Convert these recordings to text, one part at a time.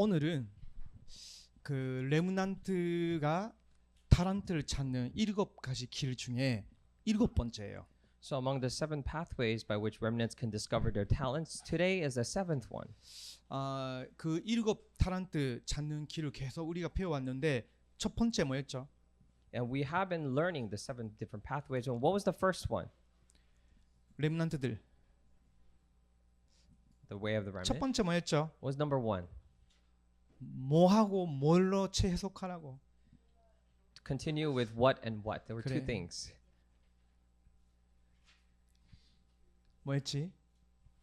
오늘은 그 레므난트가 타란트를 찾는 7가지 길 중에 7번째예요. So among the 7 pathways by which remnants can discover their talents, today is the 7th one. 그 7타란트 찾는 길을 계속 우리가 배워왔는데 첫 번째 뭐였죠? And we have been learning the 7 different pathways. And what was the first one? 레므난트들. The way of the 첫 remnant. 번째 뭐였죠? What was number 1? 뭐하고 뭘로 해석하라고. To continue with what and what. There were two 그래. things. 뭐였지?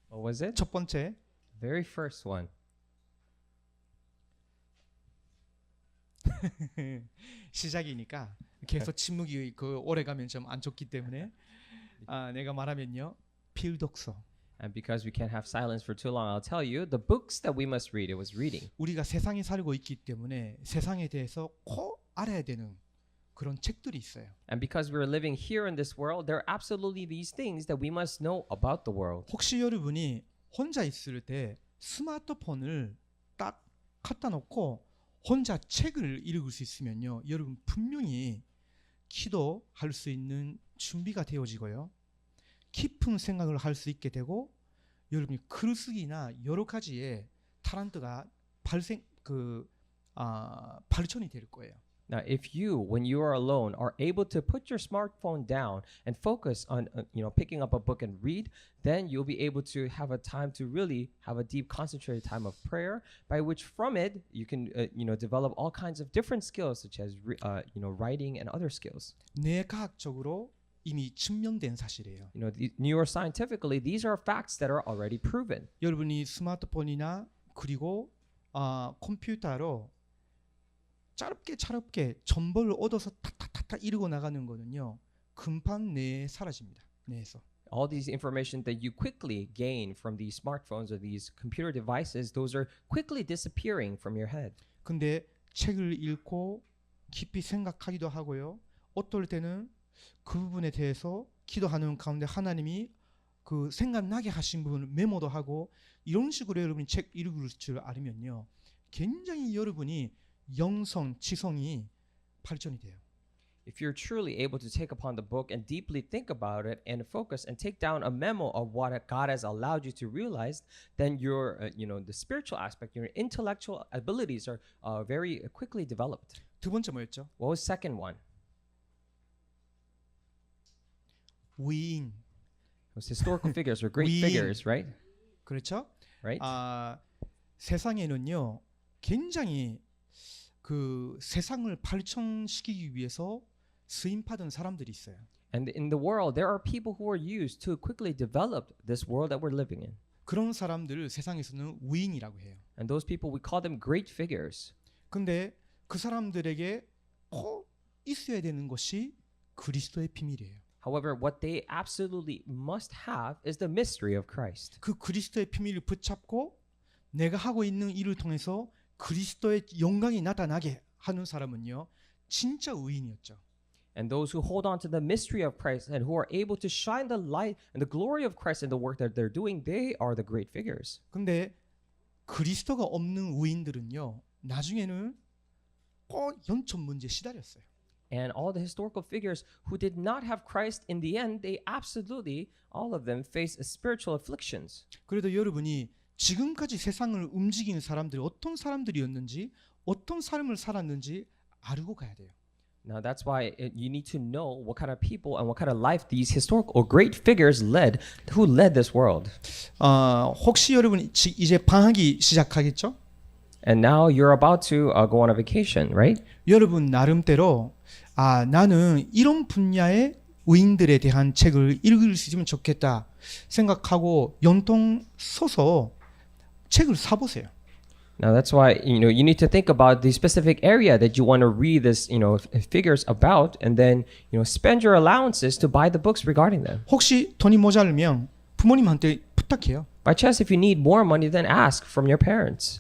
What was it? 첫 번째 Very first one. 시작이니까 계속 침묵이 그 오래 가면 좀 안 좋기 때문에 내가 말하면요 필독서. And because we can't have silence for too long, I'll tell you the books that we must read. It was reading. 우리가 세상에 살고 있기 때문에 세상에 대해서 꼭 알아야 되는 그런 책들이 있어요. And because we're living here in this world, there are absolutely these things that we must know about the world. 혹시 여러분이 혼자 있을 때 스마트폰을 딱 갖다 놓고 혼자 책을 읽을 수 있으면요, 여러분 분명히 기도할 수 있는 준비가 되어지고요, 깊은 생각을 할 수 있게 되고, 여러분이 글쓰기나 여러 가지의 타란트가 발전이 될 거예요. Now, if you, when you are alone, are able to put your smartphone down and focus on, picking up a book and read, then you'll be able to have a time to really have a deep, concentrated time of prayer, by which from it you can, develop all kinds of different skills, such as, writing and other skills. 뇌과학적으로 이미 증명된 사실이에요. Neuroscientifically, these are facts that are already proven. 여러분이 스마트폰이나 그리고 컴퓨터로 짧게 정보를 얻어서 탁탁탁탁 이루고 나가는 거는요, 금방 뇌에 사라집니다. 뇌에서. All these information that you quickly gain from these smartphones or these computer devices, those are quickly disappearing from your head. 근데 책을 읽고 깊이 생각하기도 하고요, 어떨 때는 그 부분에 대해서 기도하는 가운데 하나님이 그 생각나게 하신 부분을 메모도 하고, 이런 식으로 여러분이 책 읽을 줄 알면요, 굉장히 여러분이 영성, 지성이 발전이 돼요. If you're truly able to take upon the book and deeply think about it and focus and take down a memo of what God has allowed you to realize, then your, the spiritual aspect, your intellectual abilities are very quickly developed. 두 번째 뭐였죠? What was second one? 위인. It was historical figures or great 위인. figures, right? 그렇죠? Right? 세상에는요, 굉장히 그 세상을 발전시키기 위해서 쓰임받은 사람들이 있어요. And in the world, there are people who are used to quickly develop this world that we're living in. 그런 사람들을 세상에서는 위인이라고 해요. And those people, we call them great figures. 근데 그 사람들에게 꼭 있어야 되는 것이 그리스도의 비밀이에요. However, what they absolutely must have is the mystery of Christ. 그 그리스도의 비밀을 붙잡고 내가 하고 있는 일을 통해서 그리스도의 영광이 나타나게 하는 사람은요, 진짜 의인이었죠. And those who hold on to the mystery of Christ and who are able to shine the light and the glory of Christ in the work that they're doing, they are the great figures. 근데 그리스도가 없는 의인들은요, 나중에는 꼭 영적 문제에 시달렸어요. And all the historical figures who did not have Christ in the end, they absolutely, all of them, face spiritual afflictions. 그래도 여러분이 지금까지 세상을 움직이는 사람들이 어떤 사람들이었는지, 어떤 삶을 살았는지 알고 가야 돼요. Now that's why you need to know what kind of people and what kind of life these historical or great figures led, who led this world. 혹시 여러분 이제 방학이 시작하겠죠? And now you're about to go on a vacation, right? 여러분 나름대로 나는 이런 분야의 의인들에 대한 책을 읽을 수 있으면 좋겠다 생각하고 연통 써서 책을 사보세요. Now that's why you need to think about the specific area that you want to read this figures about, and then spend your allowances to buy the books regarding them. 혹시 돈이 모자르면 부모님한테 부탁해요. By chance, if you need more money, then ask from your parents.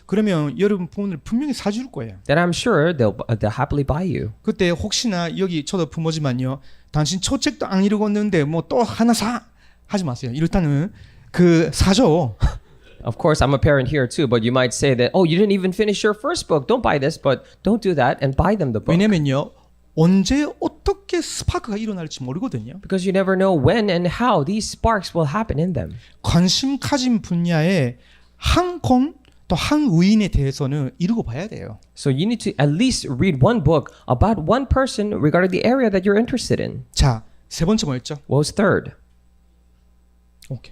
그러면 여러분 부모들 분명히 사줄 거예요. Then I'm sure they'll happily buy you. 그때 혹시나 여기 저도 부모지만요, 당신 초책도 안 읽었는데 뭐 또 하나 사 하지 마세요. 일단은 그 사줘. Of course, I'm a parent here too, but you might say that, oh, you didn't even finish your first book. Don't buy this, but don't do that and buy them the book. 왜냐면요. 언제 어떻게 스파크가 일어날지 모르거든요. Because you never know when and how these sparks will happen in them. 관심 가진 분야에 한 권 또 한 의인에 대해서는 읽어봐야 돼요. So you need to at least read one book about one person regarding the area that you're interested in. 자, 세 번째 뭐였죠? What was third? 오케이.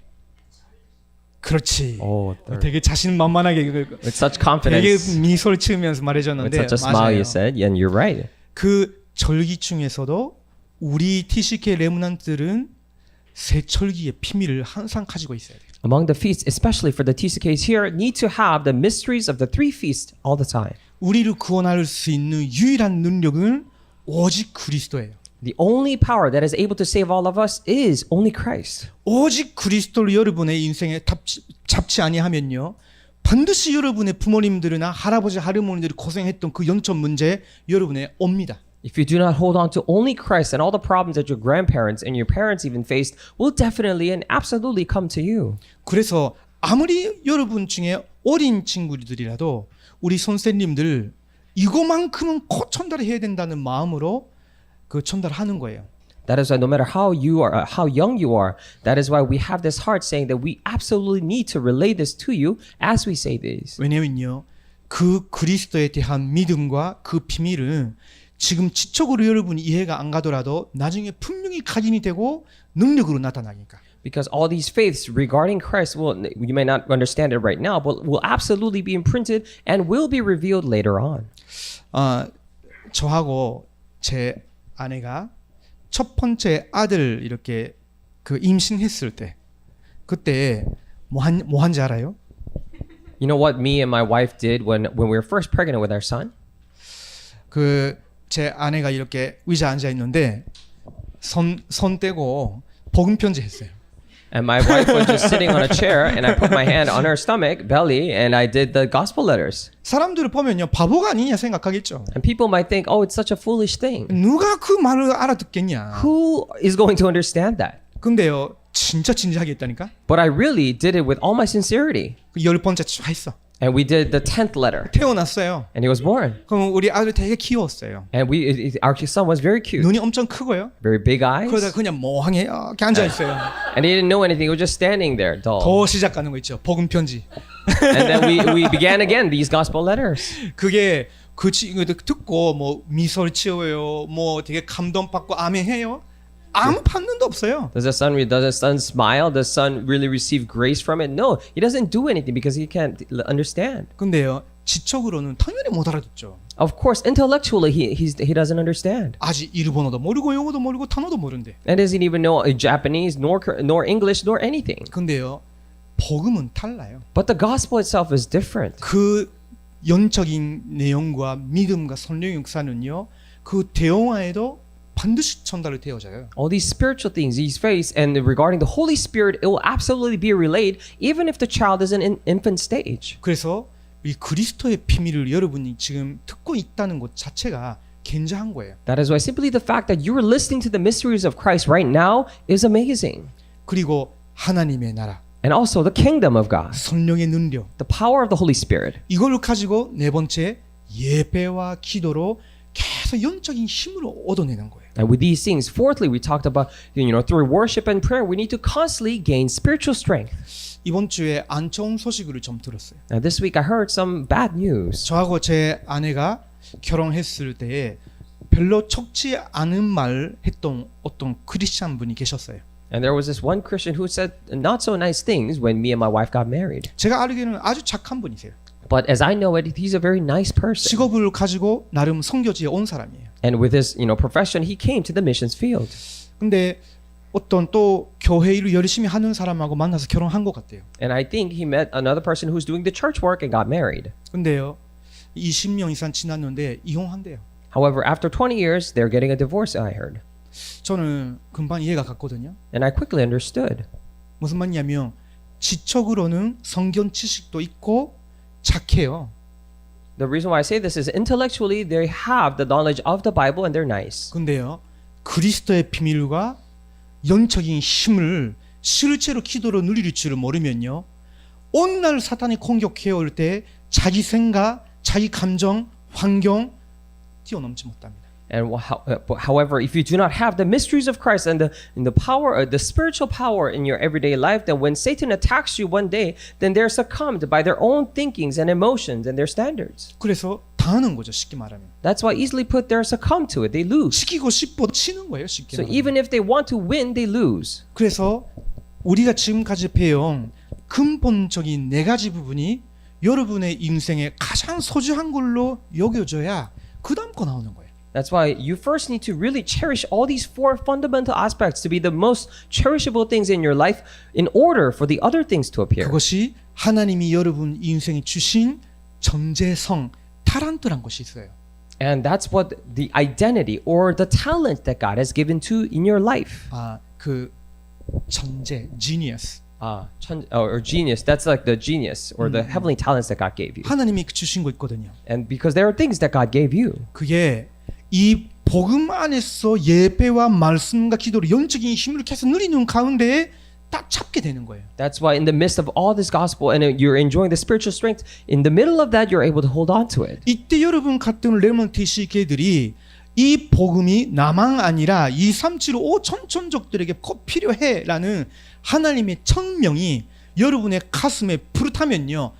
그렇지. Oh, third. 되게 자신만만하게 With such 되게 confidence. 미소를 지으면서 With 말해줬는데 such a smile, you 맞아요. said, and you're right. 그 절기 중에서도 우리 TCK 레문안트들은 새 절기의 비밀을 항상 가지고 있어야 돼요. Among the feasts, especially for the TCKs here, need to have the mysteries of the three feasts all the time. 우리를 구원할 수 있는 유일한 능력은 오직 그리스도예요. The only power that is able to save all of us is only Christ. 오직 그리스도를 여러분의 인생에 잡지 아니하면요. 반드시 여러분의 부모님들이나 할아버지 할머니들이 고생했던 그 영적 문제 여러분에 옵니다. If you do not hold on to only Christ, and all the problems that your grandparents and your parents even faced will definitely and absolutely come to you. 그래서 아무리 여러분 중에 어린 친구들이라도 우리 선생님들 이거만큼은 꼭 전달해야 된다는 마음으로 그 전달하는 거예요. That is why no matter how you are, how young you are, that is why we have this heart saying that we absolutely need to relay this to you as we say this. 왜냐면요, 그 그리스도에 대한 믿음과 그 비밀은 지금 지적으로 여러분이 이해가 안 가더라도 나중에 분명히 각인이 되고 능력으로 나타나니까. Because all these faiths regarding Christ will, you may not understand it right now, but will absolutely be imprinted and will be revealed later on. 저하고 제 아내가 첫 번째 아들 이렇게 그 임신했을 때 그때 뭐 한지 알아요? You know what me and my wife did when we were first pregnant with our son? 그 제 아내가 이렇게 의자 앉아 있는데 손 떼고 복음 편지 했어요. And my wife was just sitting on a chair, and I put my hand on her stomach, belly, and I did the gospel letters. 사람들을 보면요 바보가 아니냐 생각하겠죠. And people might think, oh, it's such a foolish thing. 누가 그 말을 알아듣겠냐. Who is going to understand that? 근데요 진짜 진지하게 했다니까. But I really did it with all my sincerity. 그 10번째 쫙 했어. And we did the 10th letter, 태어났어요. and he was born. 그럼 우리 아들 되게 귀여웠어요. And our son was very cute, 눈이 엄청 크고요. very big eyes, 그러다 그냥 멍하게 이렇게 앉아 있어요. and he didn't know anything. He was just standing there, dull. 더 시작하는 거 있죠. 복음 편지. And then we began again these gospel letters. 그게 그 친구들 듣고 뭐 미소를 지어요. 뭐 되게 감동받고 아멘해요. 아무 반응도 없어요. Does the son smile? Does the son really receive grace from it? No, he doesn't do anything because he can't understand. 근데요 지적으로는 당연히 못 알아듣죠. Of course, intellectually he doesn't understand, 아직 일본어도 모르고 영어도 모르고 단어도 모른대. and doesn't even know Japanese nor English nor anything. 근데요 복음은 달라요. But the gospel itself is different. 그 영적인 내용과 믿음과 성령 역사는요 그 대형화에도 반드시 전달이 되어져요. All these spiritual things, these faiths, and regarding the Holy Spirit, it will absolutely be relayed, even if the child is in infant stage. 그래서 이 그리스도의 비밀을 여러분이 지금 듣고 있다는 것 자체가 굉장한 거예요. That is why simply the fact that you are listening to the mysteries of Christ right now is amazing. 그리고 하나님의 나라, And also the kingdom of God, 성령의 능력, the power of the Holy Spirit. 이걸 가지고 네 번째 예배와 기도로 계속 영적인 힘을 얻어내는 거예요. And with these things, fourthly, we talked about, through worship and prayer, we need to constantly gain spiritual strength. 이번 주에 안 좋은 소식을 좀 들었어요. Now, this week I heard some bad news. 저하고 제 아내가 결혼했을 때에 별로 적지 않은 말 했던 어떤 크리스찬 분이 계셨어요. And there was this one Christian who said not so nice things when me and my wife got married. 제가 알기로는 아주 착한 분이세요. But as I know it, he's a very nice person. 직업을 가지고 나름 선교지에 온 사람이에요. And with his, profession, he came to the missions field. 근데 어떤 또 교회 일을 열심히 하는 사람하고 만나서 결혼한 것 같아요. And I think he met another person who's doing the church work and got married. 근데요, 20년 이상 지났는데 이혼한대요. However, after 20 years, they're getting a divorce, I heard. 저는 금방 이해가 갔거든요. And I quickly understood. 무슨 말이냐면 지적으로는 성경 지식도 있고 착해요. The reason why I say this is intellectually they have the knowledge of the Bible and they're nice. 근데요, 그리스도의 비밀과 영적인 힘을 실제로 기도로 누릴 줄을 모르면요, 오늘 사탄이 공격해 올 때 자기 생각, 자기 감정, 환경 뛰어넘지 못합니다. And however, if you do not have the mysteries of Christ and the power, the spiritual power in your everyday life, then when Satan attacks you one day, then they're succumbed by their own thinkings and emotions and their standards. 그래서 당하는 거죠, 쉽게 말하면. That's why easily put they're succumbed to it. They lose. 시키고 싶어도 치는 거예요, 쉽게 So 말하면. even if they want to win, they lose. 그래서 우리가 지금까지 배운 근본적인 네 가지 부분이 여러분의 인생에 가장 소중한 걸로 여겨져야 그 다음 거 나오는 거예요. That's why you first need to really cherish all these four fundamental aspects to be the most cherishable things in your life in order for the other things to appear. 그것이 하나님이 여러분 인생에 주신 전재성, 타란트란 것이 있어요. And that's what the identity or the talent that God has given to in your life. 그 전재, genius. Or genius. That's like the genius or the heavenly talents that God gave you. 하나님이 주신 거 있거든요. And because there are things that God gave you. 그게 이 복음 안에서 예배와 말씀과 기도로 영적인 힘을 계속 누리는 가운데에 딱 잡게 되는 거예요. That's why in the midst of all this gospel and you're enjoying the spiritual strength, in the middle of that you're able to hold on to it. 이때 여러분 같은 레몬트 시계들이 이 복음이 나만 아니라 2, 3, 7, 5 천천족들에게 꼭 필요해라는 하나님의 청명이 여러분의 가슴에 부르타면요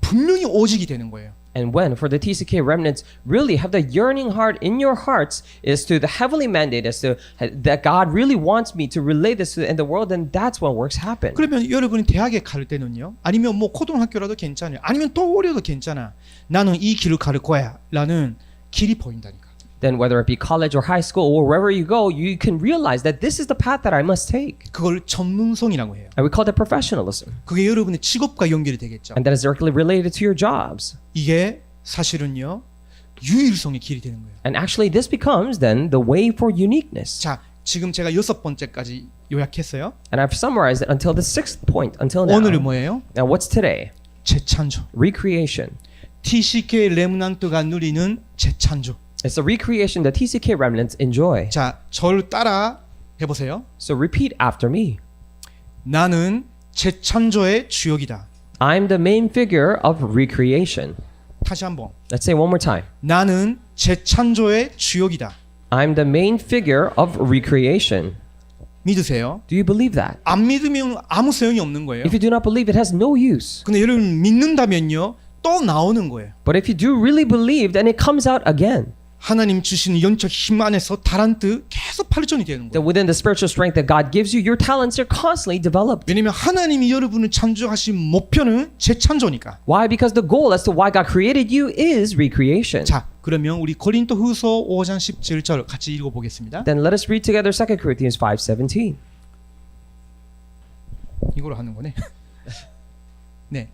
분명히 오직이 되는 거예요. And when, for the TCK remnants, really have the yearning heart in your hearts is to the heavenly mandate, as to that God really wants me to relay this to in the world, then that's when works happen. 그러면 여러분이 대학에 갈 때는요, 아니면 뭐 고등학교라도 괜찮아요, 아니면 또 어려도 괜찮아. 나는 이 길을 갈 거야라는 길이 보인다니까. Then whether it be college or high school or wherever you go, you can realize that this is the path that I must take. 그걸 전문성이라고 해요. And we call that professionalism. 그게 여러분의 직업과 연결이 되겠죠. And that is directly related to your jobs. 이게 사실은요 유일성의 길이 되는 거예요. And actually this becomes then the way for uniqueness. 자, 지금 제가 6번째까지 요약했어요. And I've summarized it until the sixth point, until now. 오늘은 뭐예요? Now what's today? 재창조. Recreation. TCK 레므넌트가 누리는 재창조. It's the recreation that TCK remnants enjoy. 자, 저를 따라 해보세요. So repeat after me. 나는 재창조의 주역이다. I'm the main figure of recreation. 다시 한번. Let's say one more time. 나는 재창조의 주역이다. I'm the main figure of recreation. 믿으세요? Do you believe that? 안 믿으면 아무 소용이 없는 거예요. If you do not believe, it has no use. 근데 여러분 믿는다면요 또 나오는 거예요. But if you do really believe, then it comes out again. 하나님 주시는 영적 힘 안에서 타란트 계속 발전이 되는 That 거예요. within the spiritual strength that God gives you, your talents are constantly developed. 왜냐면 하나님이 여러분을 창조하신 목표는 재창조니까. Why? Because the goal as to why God created you is recreation. 자, 그러면 우리 고린도후서 5장 17절 같이 읽어보겠습니다. Then let us read together 2 Corinthians 5:17. 이걸로 하는 거네. 네,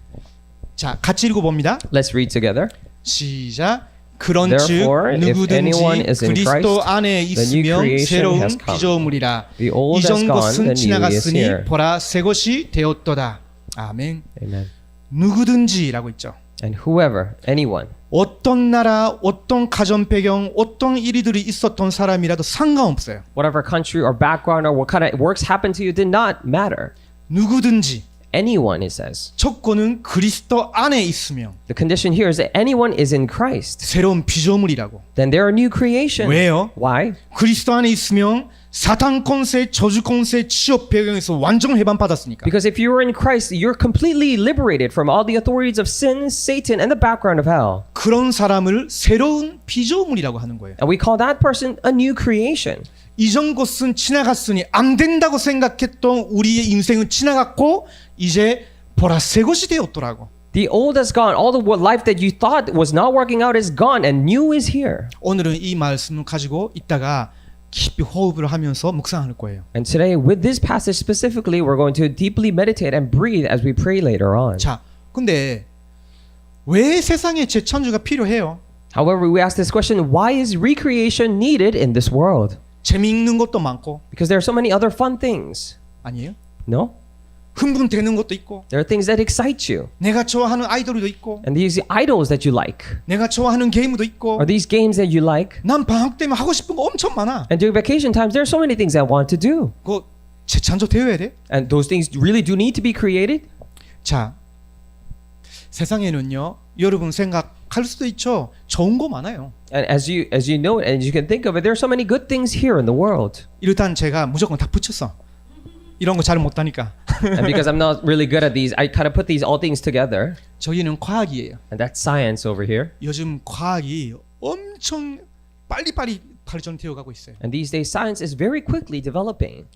자, 같이 읽어봅니다. Let's read together. 시작. 그런즉 Therefore, if anyone 누구든지 is in 그리스도 Christ, 안에 the new 있으면 creation 새로운 has come. 피조물이라. The old has 이전 gone, 것은 the new is 지나갔으니 here. 보라 새 것이 되었도다. 아멘. Amen. 누구든지라고 있죠. And whoever, anyone, 어떤 나라, 어떤 가정 배경, 어떤 일들이 있었던 사람이라도 상관없어요. whatever country or background or what kind of works happened to you did not matter. 누구든지. Anyone, it says. 조건은 그리스도 안에 있으면 The condition here is that anyone is in Christ. 새로운 피조물이라고. Then they're a new creation. 왜요? Why? 그리스도 안에 있으면 사탄 권세, 저주 권세, 취업 배경에서 완전 해방 받았으니까. Because if you are in Christ, you're completely liberated from all the authorities of sin, Satan, and the background of hell. 그런 사람을 새로운 피조물이라고 하는 거예요. And we call that person a new creation. 이전 것은 지나갔으니 안 된다고 생각했던 우리의 인생은 지나갔고 이제 보라 새 것이 되었더라고. The old has gone. All the life that you thought was not working out is gone, and new is here. 오늘은 이 말씀을 가지고 이따가 깊이 호흡을 하면서 묵상할 거예요. And today, with this passage specifically, we're going to deeply meditate and breathe as we pray later on. 자, 근데 왜 세상에 재창조가 필요해요? However, we ask this question, why is recreation needed in this world? 재미있는 것도 많고 Because there are so many other fun things. 아니에요? No? 흥분되는 것도 있고 There are things that excite you. 내가 좋아하는 아이돌도 있고 And these idols that you like. 내가 좋아하는 게임도 있고 Or these games that you like. 난 방학 때문에 하고 싶은 거 엄청 많아. And during vacation times, there are so many things I want to do. 그거 재창조 되어야 돼. And those things really do need to be created. 자, 세상에는요, 여러분 생각할 수도 있죠. 좋은 거 많아요. And as you know it, and you can think of it, there are so many good things here in the world. 일단 제가 무조건 다 붙였어. 이런 거 잘 못하니까. And because I'm not really good at these, I kind of put these all things together. 저기는 과학이에요. And that's science over here. 요즘 과학이 엄청 빨리빨리 발전되어 가고 있어요. And these days, science is very quickly developing.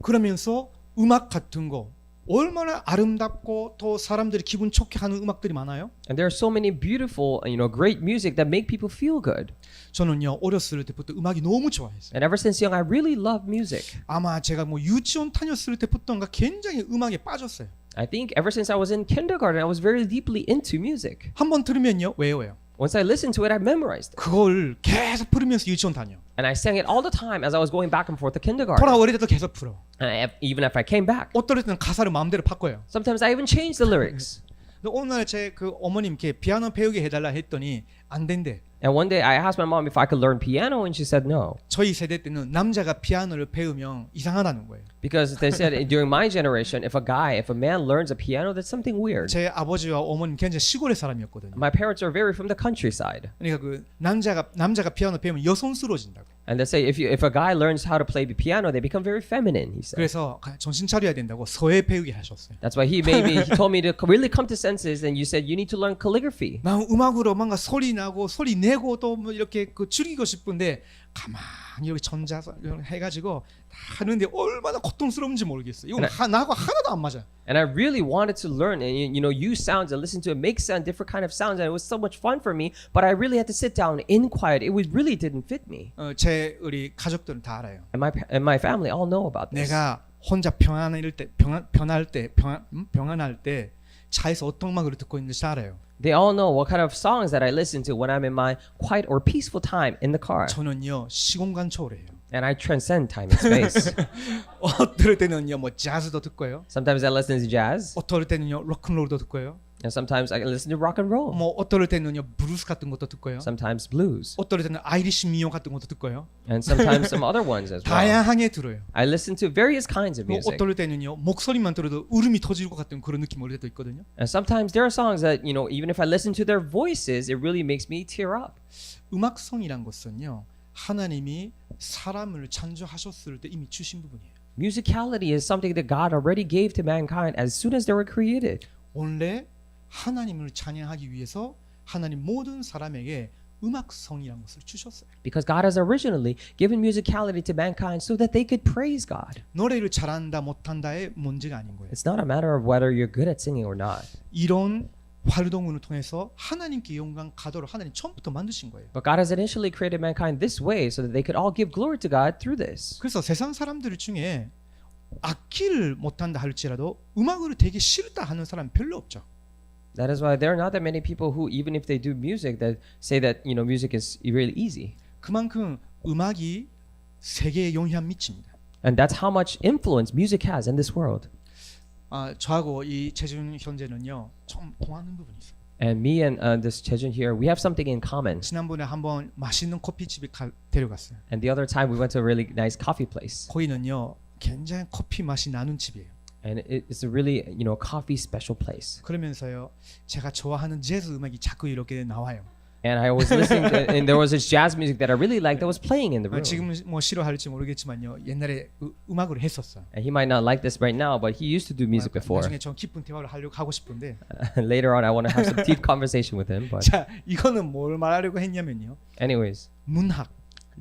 그러면서 음악 같은 거 얼마나 아름답고 또 사람들이 기분 좋게 하는 음악들이 많아요. And there are so many beautiful, great music that make people feel good. 저는요 어렸을 때부터 음악이 너무 좋아했어요. And ever since young, I really love music. 아마 제가 뭐 유치원 다녔을 때부터인가 굉장히 음악에 빠졌어요. I think ever since I was in kindergarten, I was very deeply into music. 한번 들으면요 외워요. Once I listened to it, I memorized it. 그걸 계속 부르면서 유치원 다녀. And I sang it all the time as I was going back and forth to kindergarten. 돌아올 때도 계속 풀어. And even if I came back, 어떨 때는 가사를 마음대로 바꿔요. sometimes I even changed the lyrics. 근데 오늘 제 그 어머님께 피아노 배우게 해달라 했더니 안 된대. And one day I asked my mom if I could learn piano, and she said no. 저희 세대 때는 남자가 피아노를 배우면 이상하다는 거예요. Because they said during my generation, if a man learns a piano, that's something weird. 제 아버지와 어머님 굉장히 시골의 사람이었거든요. My parents are very from the countryside. 그러니까 그 남자가 피아노 배우면 여성스러워진다고. And they say if a guy learns how to play the piano, they become very feminine, he said. 그래서 정신 차려야 된다고 서예 배우게 하셨어요. That's why he told me to really come to senses, and you said you need to learn calligraphy. 나 음악으로 뭔가 소리 나고 소리 내고 또 뭐 이렇게 그 즐기고 싶은데 가만히 여기 전자서 해가지고 다 하는데 얼마나 고통스러운지 모르겠어요. 이거 나하고 하나도 안 맞아. And I really wanted to learn and use sounds and listen to it, make sound different kind of sounds, and it was so much fun for me. But I really had to sit down in quiet. Really didn't fit me. 제 우리 가족들은 다 알아요. And my family all know about this. 내가 혼자 평안할 때 차에서 어떤 음악을 듣고 있는지 잘 알아요. They all know what kind of songs that I listen to when I'm in my quiet or peaceful time in the car. 저는요 시공간 초월해요. And I transcend time and space. 어떨 때는요 뭐 재즈도 듣고요. Sometimes I listen to jazz, 어떨 때는요 로큰롤도 듣고요. and sometimes I listen to rock and roll. 뭐 어떨 때는요 블루스 같은 것도 듣고요. Sometimes blues, 어떨 때는 아이리시 민요 같은 것도 듣고요. and sometimes some other ones as well. 다양하게 들어요. I listen to various kinds of 뭐 music. 어떨 때는요 목소리만 들어도 울음이 터질 것 같은 그런 느낌 올 때도 있거든요. And sometimes there are songs that, even if I listen to their voices, it really makes me tear up. 음악성이란 것은요 하나님이 사람을 창조하셨을 때 이미 주신 부분이에요. Musicality is something that God already gave to mankind as soon as they were created. 원래 하나님을 찬양하기 위해서 하나님 모든 사람에게 음악성이라는 것을 주셨어요. Because God has originally given musicality to mankind so that they could praise God. 노래를 잘한다 못한다의 문제가 아닌 거예요. It's not a matter of whether you're good at singing or not. 이런 활동을 통해서 하나님께 영광 가도록 하나님 처음부터 만드신 거예요. But God has initially created mankind this way so that they could all give glory to God through this. 그래서 세상 사람들 중에 악기를 못한다 할지라도 음악을 되게 싫다 하는 사람 별로 없죠. That is why there are not that many people who, even if they do music, that say that music is really easy. 그만큼 음악이 세계에 영향 미칩니다. And that's how much influence music has in this world. 저하고 이 재준 형제는요 좀 통하는 부분이 있어요. And me and this Chejun here, we have something in common. 지난번에 한번 맛있는 커피집에 데려갔어요. And the other time we went to a really nice coffee place. 거기는요 굉장히 커피 맛이 나는 집이에요. And it's a really, coffee special place. 그러면서요 제가 좋아하는 재즈 음악이 자꾸 이렇게 나와요. And I was listening to, and there was this jazz music that I really liked that was playing in the room. 지금 뭐 싫어할지 모르겠지만요 옛날에 음악으로 했었어. And he might not like this right now, but he used to do music before. 나중에 좀 깊은 대화를 하고 싶은데. Later on, I want to have some deep conversation with him. But 자 이거는 뭘 말하려고 했냐면요. anyways, 문학.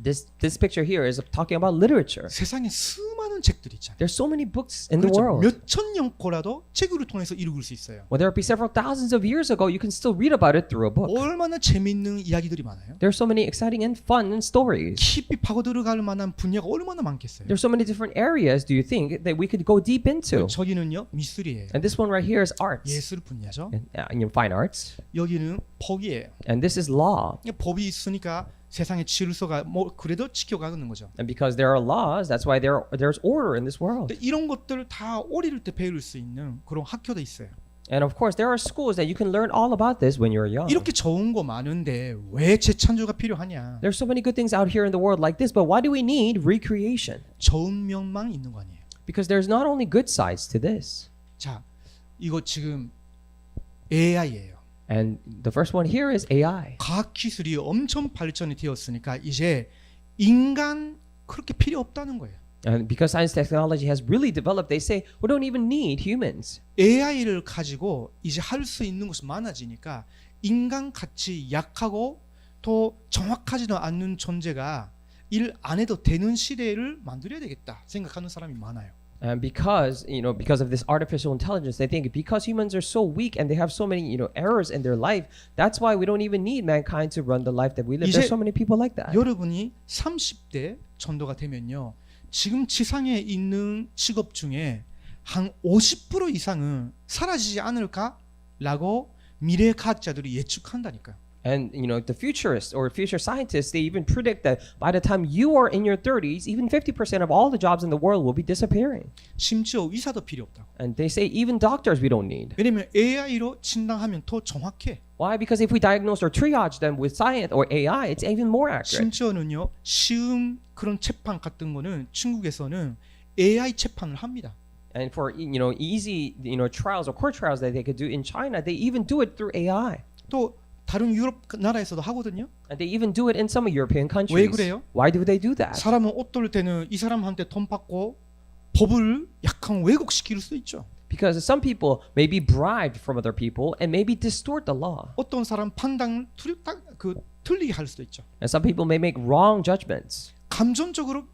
this picture here is talking about literature. 세상에 수많은 책들이 있잖아요. There's so many books in the 그렇죠. world. 몇천 년 거라도 책으로 통해서 읽을 수 있어요. Whether it be several thousands of years ago, you can still read about it through a book. 얼마나 재밌는 이야기들이 많아요. There's so many exciting and fun and stories. 깊이 파고 들어갈 만한 분야가 얼마나 많겠어요. There's so many different areas, do you think, that we could go deep into? 저기는요 미술이에요. And this one right here is arts, 예술 분야죠. and fine arts. 여기는 법이에요. And this is law. 법이 있으니까 세상의 질서가 뭐 그래도 지켜가는 거죠. And because there are laws, that's why there's order in this world. 근데 이런 것들을 다 어릴 때 배울 수 있는 그런 학교도 있어요. And of course, there are schools that you can learn all about this when you're young. 이렇게 좋은 거 많은데 왜 재창조가 필요하냐? There's so many good things out here in the world like this, but why do we need recreation? 좋은 면만 있는 거 아니에요. Because there's not only good sides to this. 자, 이거 지금 AI예요. And the first one here is AI. 과학 기술이 엄청 발전이 되었으니까 이제 인간 그렇게 필요 없다는 거예요. And because science technology has really developed, they say we don't even need humans. AI를 가지고 이제 할 수 있는 것이 많아지니까 인간 같이 약하고 또 정확하지도 않는 존재가 일 안 해도 되는 시대를 만들어야 되겠다 생각하는 사람이 많아요. And because because of this artificial intelligence, they think because humans are so weak and they have so many errors in their life, that's why we don't even need mankind to run the life that we live. 이제 There's so many people like that. 여러분이 30대 정도가 되면요, 지금 지상에 있는 직업 중에 한 50% 이상은 사라지지 않을까라고 미래 과학자들이 예측한다니까요. And the futurists or future scientists, they even predict that by the time you are in your 30s, even 50% of all the jobs in the world will be disappearing. 심지어 의사도 필요 없다고. And they say even doctors we don't need. 왜냐면 AI로 진단하면 더 정확해. Why? Because if we diagnose or triage them with science or AI, it's even more accurate. 심지어는요, 시험 그런 재판 같은 거는 중국에서는 AI 재판을 합니다. And for easy trials or court trials that they could do in China, they even do it through AI. 또 다른 유럽 나라에서도 하거든요. And they even do it in some European countries. 왜 그래요? Why do they do that? 사람은 옷 돌 때는 이 사람한테 돈 받고 법을 약간 왜곡시킬 수 있죠. Because some people may be bribed from other people and maybe distort the law. 어떤 사람 판단을 틀리게 할 수도 있죠. And some people may make wrong judgments. 감정적으로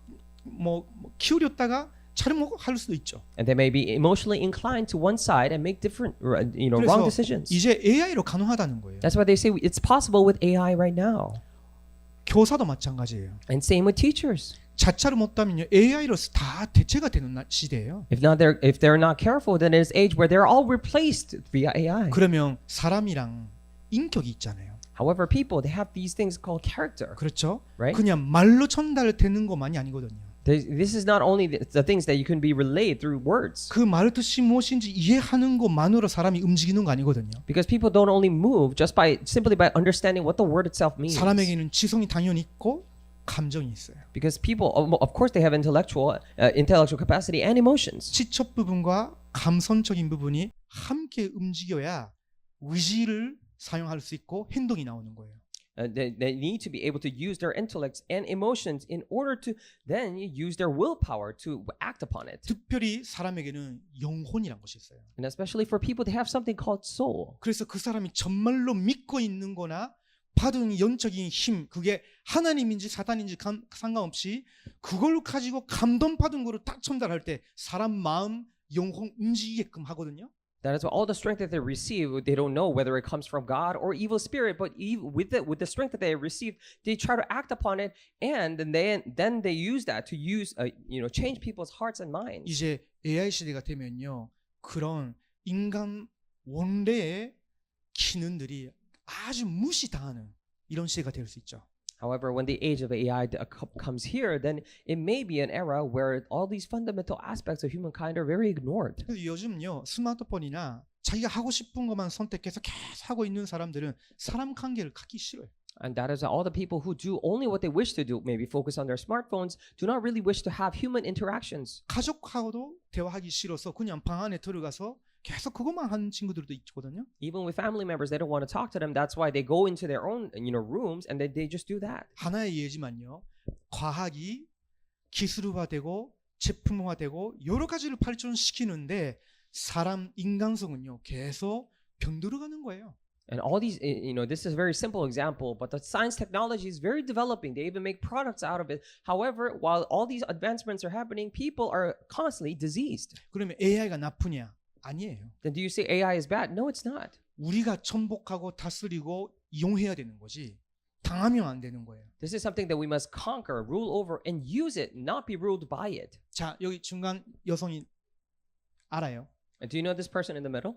뭐 기울였다가 잘못할 수도 있죠. And they may be emotionally inclined to one side and make different wrong 그래서 decisions. 이제 AI로 가능하다는 거예요. That's why they say it's possible with AI right now. 교사도 마찬가지예요. And same with teachers. 자차를 못하면요, AI로 다 대체가 되는 시대예요. If they're not careful, then it's age where they're all replaced via AI. 그러면 사람이랑 인격이 있잖아요. However, people they have these things called character. 그렇죠? Right? 그냥 말로 전달되는 것만이 아니거든요. This is not only the things that you can be relayed through words. 그 말의 뜻이 무엇인지 이해하는 것만으로 사람이 움직이는 거 아니거든요. Because people don't only move just simply by understanding what the word itself means. 사람에게는 지성이 당연히 있고 감정이 있어요. Because people, of course, they have intellectual capacity and emotions. 지적 부분과 감성적인 부분이 함께 움직여야 의지를 사용할 수 있고 행동이 나오는 거예요. They need to be able to use their intellects and emotions in order to then use their willpower to act upon it. 특별히 사람에게는 영혼이란 것이 있어요. And especially for people, they have something called soul. 그래서 그 사람이 정말로 믿고 있는 거나 받은 영적인 힘, 그게 하나님인지 사단인지 상관없이 그걸 가지고 감동받은 거를 딱 전달할 때 사람 마음, 영혼 움직이게끔 하거든요. That is all the strength that they receive. They don't know whether it comes from God or evil spirit, but with the strength that they receive, they try to act upon it, and then they use that to change people's hearts and minds. 이제 AI 시대가 되면요, 그런 인간 원래의 기능들이 아주 무시당하는 이런 시대가 될 수 있죠. However, when the age of AI comes here, then it may be an era where all these fundamental aspects of humankind are very ignored. 그래서 요즘요, 스마트폰이나 자기가 하고 싶은 것만 선택해서 계속 하고 있는 사람들은 사람 관계를 갖기 싫어요. And that is all the people who do only what they wish to do, maybe focus on their smartphones, do not really wish to have human interactions. 가족하고도 대화하기 싫어서 그냥 방 안에 들어가서 계속 그것만 하는 친구들도 있거든요. Even with family members, they don't want to talk to them. That's why they go into their own, rooms and they just do that. 하나의 예지만요, 과학이 기술화되고 제품화되고 여러 가지를 발전시키는데 사람 인간성은요 계속 병들어가는 거예요. And all these, this is a very simple example, but the science technology is very developing. They even make products out of it. However, while all these advancements are happening, people are constantly diseased. 그러면 AI가 나쁘냐? 아니에요. Then do you say AI is bad? No, it's not. 우리가 전복하고 다스리고 이용해야 되는 거지. 당하면 안 되는 거예요. This is something that we must conquer, rule over, and use it, not be ruled by it. 자, 여기 중간 여성이 알아요? And do you know this person in the middle?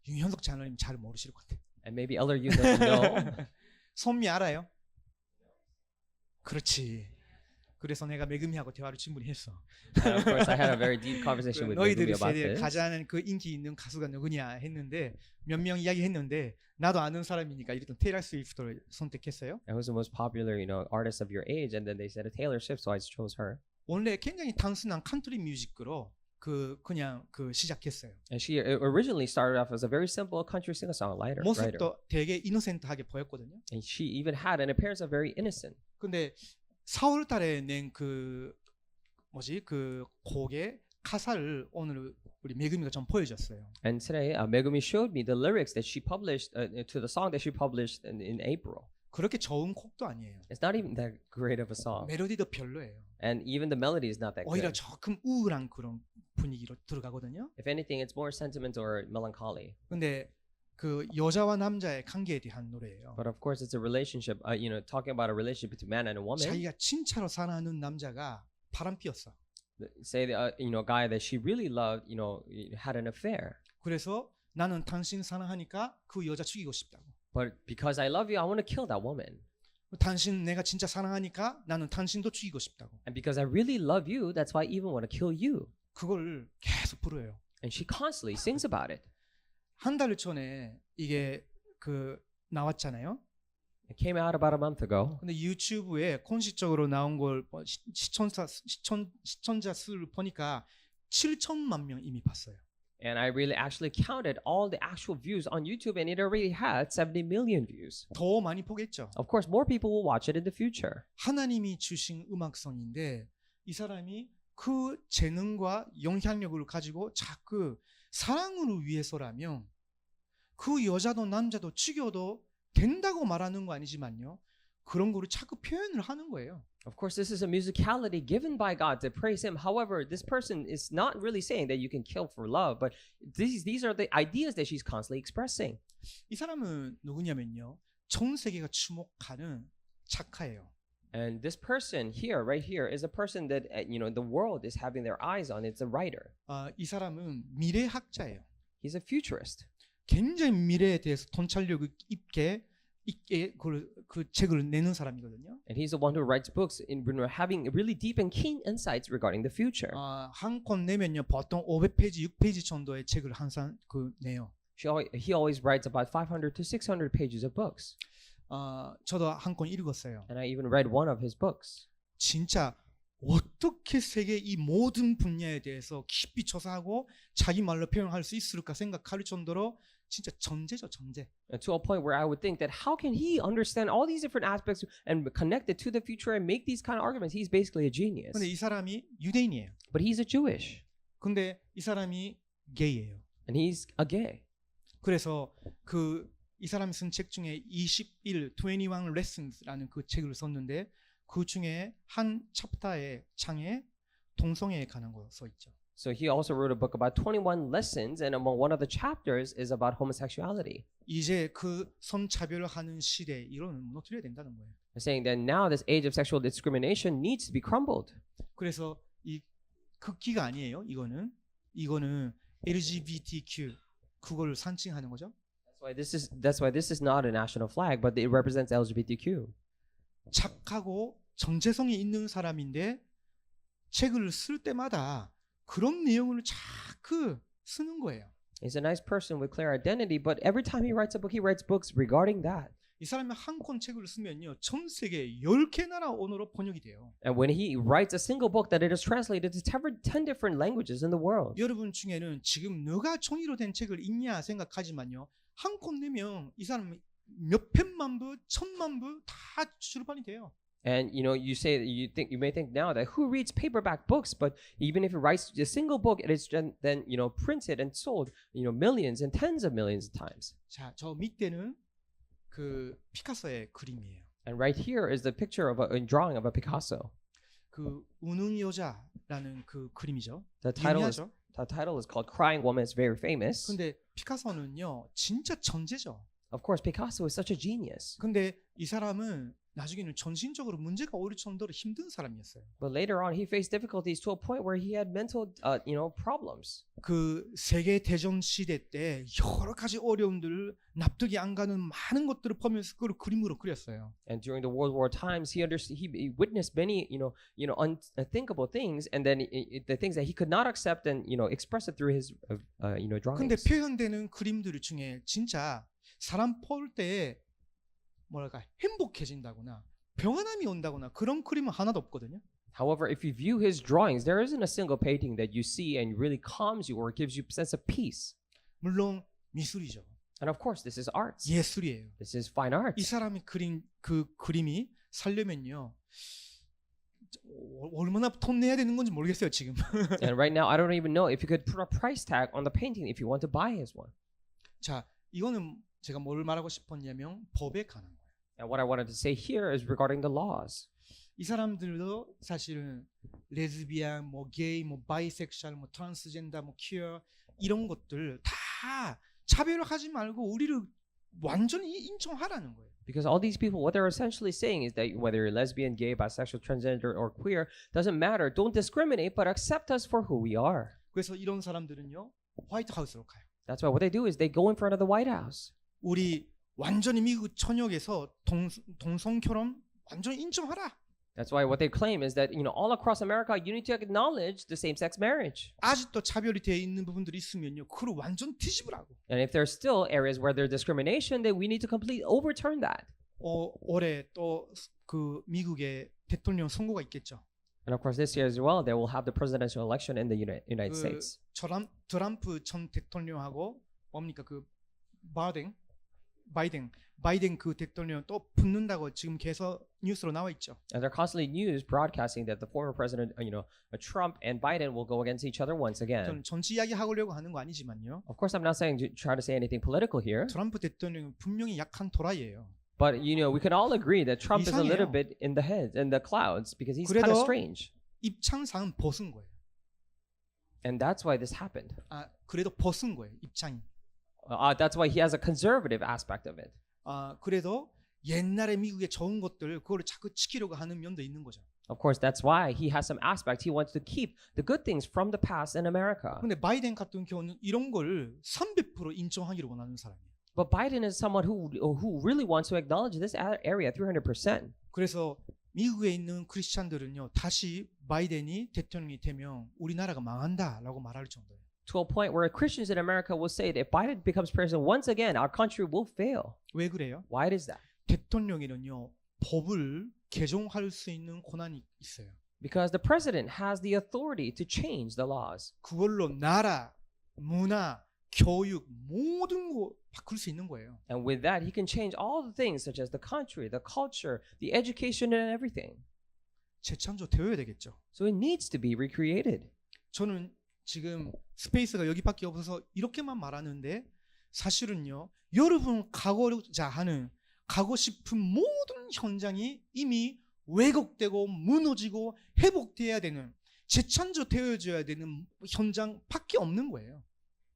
윤현석 장로님 잘 모르실 것 같아. And maybe Elder you doesn't know. 선미 알아요? 그렇지. 그래서 내가 매금이하고 대화를 충분히 했어. And of course, I had a very deep conversation with 너희들이 Megumi about 세대에 this. 가장 그 인기 있는 가수가 누구냐 했는데 몇 명 이야기했는데 나도 아는 사람이니까 일단 테일러 스위프트를 선택했어요. And who's the most popular, artist of your age? And then they said a Taylor Swift, so I chose her. 원래 굉장히 단순한 컨트리 뮤직으로 그냥 시작했어요. And she originally started off as a very simple country singer-songwriter. writer. 모습도 되게 이노센트하게 보였거든요. And she even had an appearance of very innocent. 근데 4월 달에 낸 곡의 가사를 오늘 우리 매금이가 좀 보여줬어요. And today, Megumi showed me the lyrics that she published to the song that she published in April. 그렇게 좋은 곡도 아니에요. It's not even that great of a song. 멜로디도 별로예요. And even the melody is not that 오히려 good. 조금 우울한 그런 분위기로 들어가거든요. If anything, it's more sentimental or melancholy. 근데 그 여자와 남자의 관계에 대한 노래예요. But of course, it's a relationship, talking about a relationship between man and a woman. 자기가 진짜로 사랑하는 남자가 바람 피웠어. Say, a guy that she really loved, had an affair. 그래서 나는 당신 사랑하니까 그 여자 죽이고 싶다고. But because I love you, I want to kill that woman. 당신 내가 진짜 사랑하니까 나는 당신도 죽이고 싶다고. And because I really love you, that's why I even want to kill you. 그걸 계속 부르요. And she constantly sings about it. 한 달 전에 이게 나왔잖아요. It came out about a month ago. 근데 유튜브에 공식적으로 나온 걸 시청자 수를 보니까 7천만 명 이미 봤어요. And I really actually counted all the actual views on YouTube, and it already had 70 million views. 더 많이 보겠죠. Of course, more people will watch it in the future. 하나님이 주신 음악성인데 이 사람이 그 재능과 영향력을 가지고 자꾸 사랑으로 위해서라면 그 여자도 남자도 죽여도 된다고 말하는 거 아니지만요. 그런 거를 자꾸 표현을 하는 거예요. Of course, this is a musicality given by God to praise Him. However, this person is not really saying that you can kill for love, but these are the ideas that she's constantly expressing. 이 사람은 누구냐면요. 전 세계가 주목하는 작가예요. And this person here, right here, is a person that the world is having their eyes on. It's a writer. 이 사람은 미래학자예요. He's a futurist. 굉장히 미래에 대해서 통찰력 있게 그 책을 내는 사람이거든요. And he's the one who writes books having really deep and keen insights regarding the future. 한 권 내면요 보통 500페이지, 6페이지 정도의 책을 항상 내요. He always writes about 500 to 600 pages of books. 저도 한 권 읽었어요. And I even read one of his books. 진짜 어떻게 세계 이 모든 분야에 대해서 깊이 조사하고 자기 말로 표현할 수 있을까 생각할 정도로 진짜 전제죠, 전제. And to a point where I would think that how can he understand all these different aspects and connect it to the future and make these kind of arguments? He's basically a genius. 근데 이 사람이 유대인이에요. But he's a Jewish. 근데 이 사람이 게이예요. And he's a gay. 그래서 이 사람이 쓴 책 중에 21 Lessons라는 그 책을 썼는데 그 중에 한 챕터의 창에 동성애에 관한 거 써 있죠. So he also wrote a book about 21 lessons, and among one of the chapters is about homosexuality. 이제 그 성차별하는 시대 이거는 무너뜨려야 된다는 거예요. Saying that now this age of sexual discrimination needs to be crumbled. 그래서 이 극기가 아니에요. 이거는 LGBTQ 그걸 상징하는 거죠. That's why this is not a national flag, but it represents LGBTQ. 착하고 정체성이 있는 사람인데 책을 쓸 때마다 그런 내용을 자꾸 쓰는 거예요. He's a nice person with clear identity, but every time he writes a book, he writes books regarding that. 이 사람이 한 권 책을 쓰면요. 전 세계 10개 나라 언어로 번역이 돼요. And when he writes a single book that it is translated to 10 different languages in the world. 여러분 중에는 지금 누가 종이로 된 책을 읽냐 생각하지만요. 한 권 내면 이 사람이 몇 백만 부, 천만 부 다 출판이 돼요. And you may think now that who reads paperback books, but even if he writes a single book, it is then printed and sold millions and tens of millions of times. 자, 저 밑에는 그 피카소의 그림이에요. And right here is the picture of a drawing of a Picasso. 그 우는 여자라는 그 그림이죠. The title 유명하죠? is called Crying Woman. It's very famous. 근데 피카소는요, 진짜 천재죠. Of course, Picasso is such a genius. 근데 이 사람은 나중에는 정신적으로 문제가 오를 정도로 힘든 사람이었어요. But later on, he faced difficulties to a point where he had mental, problems. 그 세계 대전 시대 때 여러 가지 어려움들, 납득이 안 가는 많은 것들을 보면서 그걸 그림으로 그렸어요. And during the World War times, he witnessed many, unthinkable things, and then the things that he could not accept and express it through his, drawings. 근데 표현되는 그림들 중에 진짜 사람 볼 때 뭐랄까 행복해진다거나 평안함이 온다거나 그런 그림은 하나도 없거든요. However, if you view his drawings, there isn't a single painting that you see and really calms you or gives you a sense of peace. 물론 미술이죠. And of course, this is arts. 예술이에요. This is fine 이 arts. 사람이 그린 그 그림이 살려면요. 얼마나 돈 내야 되는 건지 모르겠어요, 지금. And right now, I don't even know if you could put a price tag on the painting if you want to buy his one. 자, 이거는 제가 뭘 말하고 싶었냐면 법에 관한 거예요. And what I wanted to say here is regarding the laws. 이 사람들도 사실은 레즈비안, 뭐 게이, 뭐 바이섹슈얼, 뭐 트랜스젠더, 뭐 퀴어 이런 것들 다 차별하지 말고 우리를 완전히 인정하라는 거예요. Because all these people, what they're essentially saying is that whether you're lesbian, gay, bisexual, transgender, or queer, doesn't matter. Don't discriminate, but accept us for who we are. 그래서 이런 사람들은요, 화이트 하우스로 가요. That's why what they do is they go in front of the White House. 우리 완전히 미국 전역에서 동성 결혼 완전히 인정하라. That's why what they claim is that, all across America, you need to acknowledge the same-sex marriage. 아직도 차별이 되어 있는 부분들이 있으면요, 그걸 완전 뒤집으라고. And if there's still areas where there's discrimination, then we need to completely overturn that. 올해 또 그 미국의 대통령 선거가 있겠죠. And of course, this year as well, they will have the presidential election in the United States. 트럼프 전 대통령하고 뭡니까 그 바이든 그 대통령 또 붙는다고 지금 계속 뉴스로 나와 있죠. And they're constantly news broadcasting that the former president, Trump and Biden will go against each other once again. 저는 정치 이야기 하려고 하는 거 아니지만요. Of course, I'm not trying to say anything political here. 트럼프 대통령은 분명히 약한 도라이예요. But we can all agree that Trump is a little 이상해요. bit in the clouds because he's kind of 그래도 strange. 입장상은 벗은 거예요. And that's why this happened. 그래도 벗은 거예요. 입장이. That's why he has a conservative aspect of it. 그래도 옛날에 미국의 좋은 것들 그거를 자꾸 지키려고 하는 면도 있는 거죠. Of course, that's why he has some aspect. He wants to keep the good things from the past in America. 근데 바이든 같은 경우는 이런 거를 300% 인정하기를 원하는 사람이에요. But Biden is someone who really wants to acknowledge this area 300%. 그래서 미국에 있는 크리스찬들은요, 다시 바이든이 대통령이 되면 우리나라가 망한다라고 말할 정도예요. To a point where Christians in America will say that if Biden becomes president once again, our country will fail. 왜 그래요? Why is that? 대통령에는요, 법을 개정할 수 있는 권한이 있어요. Because the president has the authority to change the laws. 그걸로 나라, 문화, 교육 모든 거 바꿀 수 있는 거예요. And with that, he can change all the things such as the country, the culture, the education, and everything. 재창조되어야 되겠죠. So it needs to be recreated. 저는 지금 스페이스가 여기밖에 없어서 이렇게만 말하는데 사실은요, 여러분 가고 싶은 모든 현장이 이미 왜곡되고 무너지고 회복돼야 되는 재창조되어져야 되는 현장밖에 없는 거예요.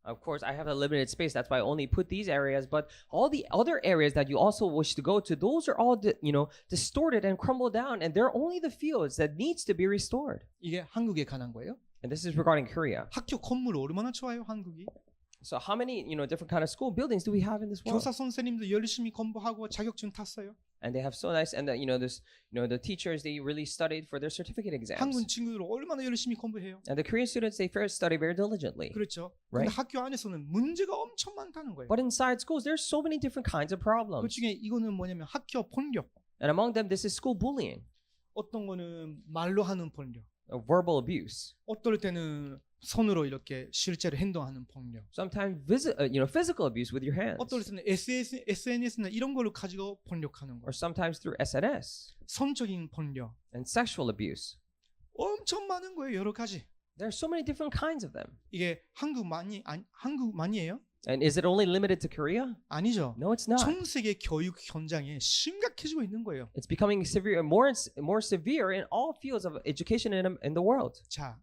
Of course, I have a limited space. That's why I only put these areas. But all the other areas that you also wish to go to, those are all distorted and crumbled down, and they're only the fields that needs to be restored. 이게 한국에 관한 거예요. And this is regarding Korea. 학교 건물 얼마나 좋아요, 한국이. So how many different kind of school buildings do we have in this world? 교사 선생님도 열심히 공부하고 자격증 탔어요. And they have so nice, and the teachers, they really studied for their certificate exams. 한국 친구들 얼마나 열심히 공부해요. And the Korean students, they first study very diligently. 그렇죠. Right. 근데 학교 안에서는 문제가 엄청 많다는 거예요. But inside schools, there's so many different kinds of 그 problems. 중에 이거는 뭐냐면 학교 폭력. And among them, this is school bullying, 어떤 거는 말로 하는 폭력. verbal abuse. 어떨 때는 손으로 이렇게 실제로 행동하는 폭력. Sometimes physical abuse with your hands. 어떨 때는 SNS나 이런 거를 가지고 폭력하는 거. Or sometimes through SNS. 성적인 폭력. And sexual abuse. 엄청 많은 거예요, 여러 가지. There are so many different kinds of them. 이게 한국만이에요? And is it only limited to Korea? 아니죠. No, it's not. 전 세계 교육 현장에 심각해지고 있는 거예요. It's becoming more severe in all fields of education in the world. 자,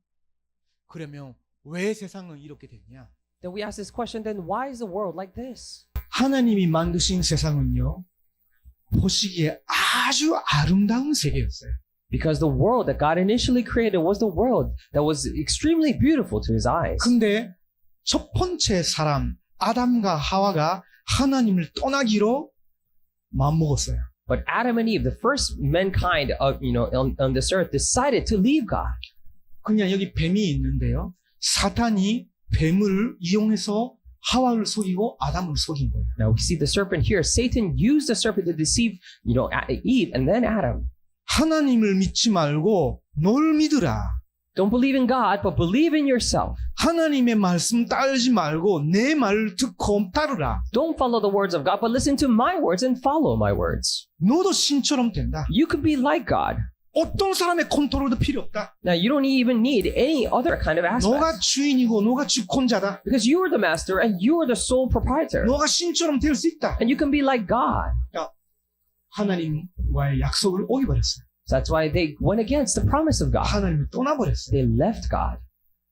그러면 왜 세상은 이렇게 됐냐? Then we ask this question, then why is the world like this? 하나님이 만드신 세상은요, 보시기에 아주 아름다운 세계였어요. Because the world that God initially created was the world that was extremely beautiful to his eyes. 근데 첫 번째 사람 아담과 하와가 하나님을 떠나기로 마음먹었어요. But Adam and Eve, the first mankind of on this earth, decided to leave God. 그냥 여기 뱀이 있는데요. 사탄이 뱀을 이용해서 하와를 속이고 아담을 속인 거예요. Now we see the serpent here. Satan used the serpent to deceive, Eve and then Adam. 하나님을 믿지 말고 널 믿으라. Don't believe in God, but believe in yourself. 하나님의 말씀 따르지 말고 내 말을 듣고 따르라. Don't follow the words of God, but listen to my words and follow my words. 너도 신처럼 된다. You could be like God. 어떤 사람의 컨트롤도 필요 없다. Now, you don't even need any other kind of aspect. 너가 주인이고 너가 주권자다. Because you are the master and you are the sole proprietor. 너가 신처럼 될 수 있다. And you can be like God. 하나님과의 약속을 어기버렸어요. So that's why they went against the promise of God. 하나님을 떠나버렸어요. They left God.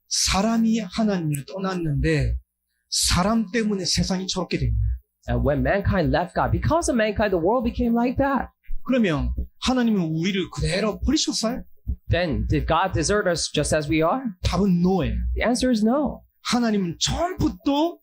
사람이 하나님을 떠났는데 사람 때문에 세상이 저렇게 된 거예요. And when mankind left God, because of mankind, the world became like that. 그러면 하나님은 우리를 그대로 버리셨어요? Then, did God desert us just as we are? 답은 no예요. The answer is no. 하나님은 처음부터